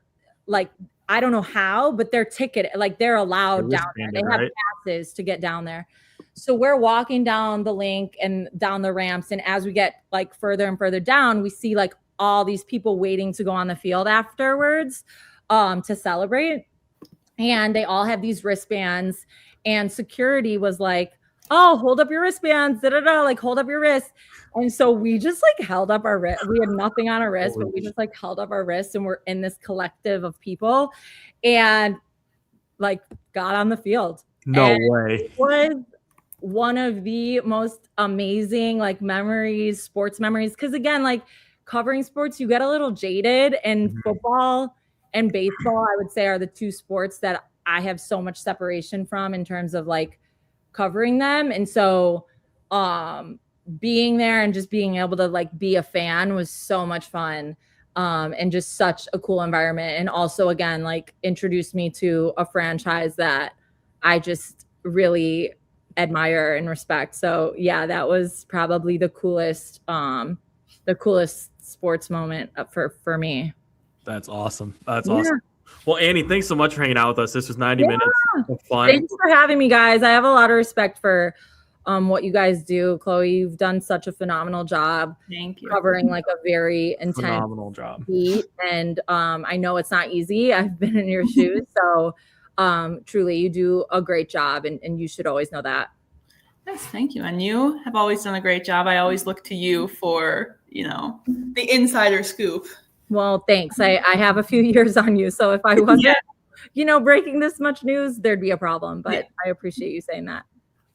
like, I don't know how, but they're ticketed, like they're allowed down there. They have passes to get down there. So we're walking down the link and down the ramps, and as we get like further and further down, we see like all these people waiting to go on the field afterwards to celebrate. And they all have these wristbands, and security was like, oh, hold up your wristbands, like hold up your wrist. And so we just like held up our wrist. We had nothing on our wrist, but we just like held up our wrists, and we're in this collective of people and like got on the field. No way. It was one of the most amazing like memories, sports memories. Cause again, like covering sports, you get a little jaded, and football and baseball, I would say, are the two sports that I have so much separation from in terms of like covering them. And so being there and just being able to like be a fan was so much fun, and just such a cool environment. And also, again, like introduced me to a franchise that I just really admire and respect. So yeah, that was probably the coolest sports moment for me. That's awesome. That's awesome. Well, Annie, thanks so much for hanging out with us. This was 90 minutes of fun. Thanks for having me, guys. I have a lot of respect for what you guys do. Chloe, you've done such a phenomenal job. Thank you. Covering like a very intense phenomenal job. Beat. And I know it's not easy. I've been in your shoes. So truly, you do a great job, and you should always know that. Yes, thank you. And you have always done a great job. I always look to you for, the insider scoop. Well, thanks. I have a few years on you. So if I wasn't, breaking this much news, there'd be a problem. But I appreciate you saying that.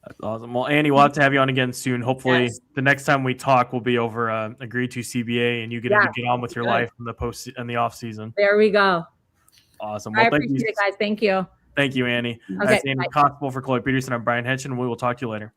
That's awesome. Well, Annie, we'll have to have you on again soon. Hopefully the next time we talk will be over agreed to CBA, and you get to get on with your life in the off season. There we go. Awesome. Well, I appreciate it, guys. Thank you. Thank you, Annie. Okay, that's Annie Costabile for Chloe Peterson. I'm Brian Haenchen, and we will talk to you later.